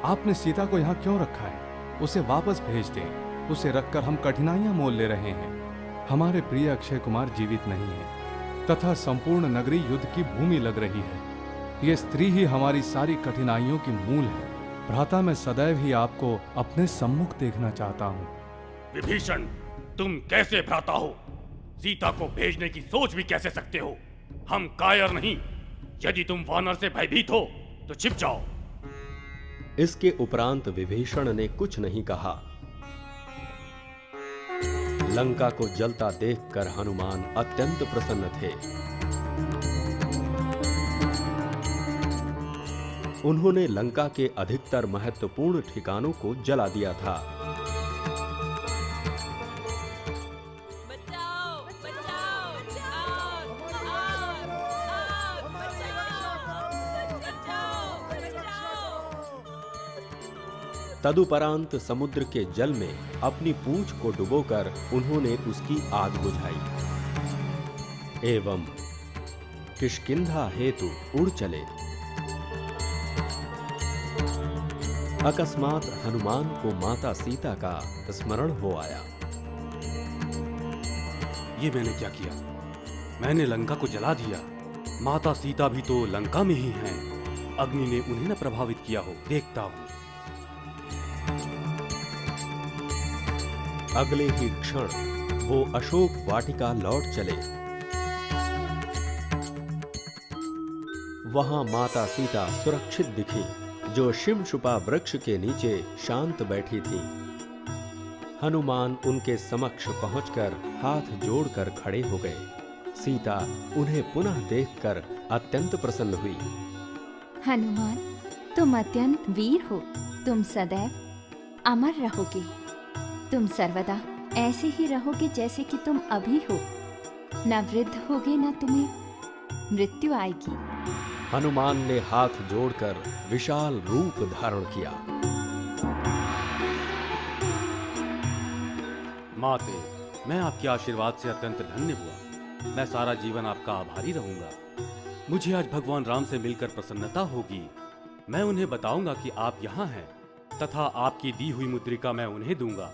आपने सीता को यहाँ क्यों रखा है? उसे वापस भेज दें। उसे रखकर हम कठिनाइयां मोल ले रहे हैं। हमारे प्रिय अक्षय कुमार जीवित नहीं है तथा संपूर्ण नगरी युद्ध की भूमि लग रही है। ये स्त्री ही हमारी सारी कठिनाइयों की मूल है। भ्राता, मैं सदैव ही आपको अपने सम्मुख देखना चाहता हूँ। विभीषण, तुम कैसे भ्राता हो? सीता को भेजने की सोच भी कैसे सकते हो? हम कायर नहीं। यदि तुम वानर से भयभीत हो तो छिप जाओ। इसके उपरांत विभीषण ने कुछ नहीं कहा। लंका को जलता देखकर हनुमान अत्यंत प्रसन्न थे। उन्होंने लंका के अधिकतर महत्वपूर्ण ठिकानों को जला दिया था। तदुपरांत समुद्र के जल में अपनी पूंछ को डुबोकर उन्होंने उसकी आग बुझाई एवं किष्किंधा हेतु उड़ चले। अकस्मात हनुमान को माता सीता का स्मरण हो आया। ये मैंने क्या किया? मैंने लंका को जला दिया। माता सीता भी तो लंका में ही हैं। अग्नि ने उन्हें न प्रभावित किया हो, देखता हूं। अगले ही क्षण वो अशोक वाटिका लौट चले। वहां माता सीता सुरक्षित दिखी, जो शिमशुपा वृक्ष के नीचे शांत बैठी थी। हनुमान उनके समक्ष पहुंचकर हाथ जोड़कर खड़े हो गए। सीता उन्हें पुनः देखकर अत्यंत प्रसन्न हुई। हनुमान, तुम अत्यंत वीर हो। तुम सदैव अमर रहोगे। तुम सर्वदा ऐसे ही रहोगे जैसे कि तुम अभी हो। न वृद्ध होगे न तुम्हें मृत्यु आएगी। हनुमान ने हाथ जोड़कर विशाल रूप धारण किया। माते, मैं आपके आशीर्वाद से अत्यंत धन्य हुआ। मैं सारा जीवन आपका आभारी रहूंगा। मुझे आज भगवान राम से मिलकर प्रसन्नता होगी। मैं उन्हें बताऊंगा कि आप यहाँ हैं तथा आपकी दी हुई मुद्रिका मैं उन्हें दूंगा।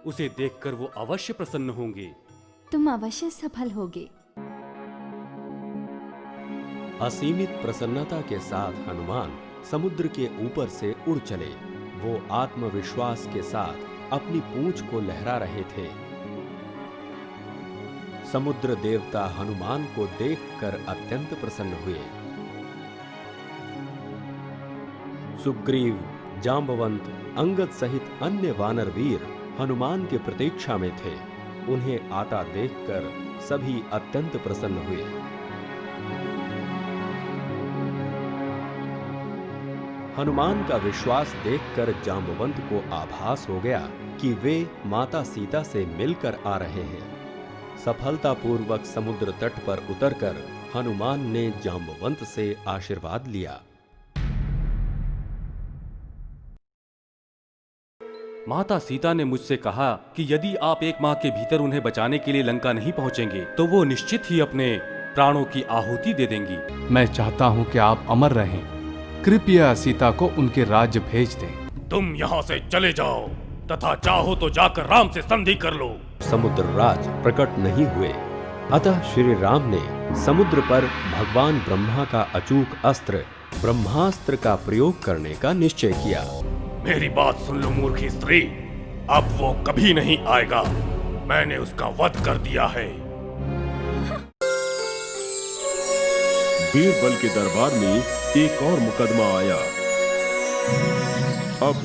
उसे देखकर वो अवश्य प्रसन्न होंगे। तुम अवश्य सफल होगे। असीमित प्रसन्नता के साथ हनुमान समुद्र के ऊपर से उड़ चले। वो आत्मविश्वास के साथ अपनी पूंछ को लहरा रहे थे। समुद्र देवता हनुमान को देखकर अत्यंत प्रसन्न हुए। सुग्रीव, जांबवंत, अंगद सहित अन्य वानर वीर हनुमान के प्रतीक्षा में थे। उन्हें आता देखकर सभी अत्यंत प्रसन्न हुए। हनुमान का विश्वास देखकर जांबवंत को आभास हो गया कि वे माता सीता से मिलकर आ रहे हैं। सफलतापूर्वक समुद्र तट पर उतरकर हनुमान ने जांबवंत से आशीर्वाद लिया। माता सीता ने मुझसे कहा कि यदि आप 1 माह के भीतर उन्हें बचाने के लिए लंका नहीं पहुंचेंगे तो वो निश्चित ही अपने प्राणों की आहुति दे देंगी। मैं चाहता हूँ कि आप अमर रहें। कृपया सीता को उनके राज्य भेज दें। तुम यहाँ से चले जाओ तथा चाहो तो जाकर राम से संधि कर लो। समुद्र राज प्रकट नहीं हुए। अतः श्री राम ने समुद्र पर भगवान ब्रह्मा का अचूक अस्त्र ब्रह्मास्त्र का प्रयोग करने का निश्चय किया। मेरी बात सुन लो मूर्ख स्त्री, अब वो कभी नहीं आएगा। मैंने उसका वध कर दिया है। बीरबल के दरबार में एक और मुकदमा आया। अब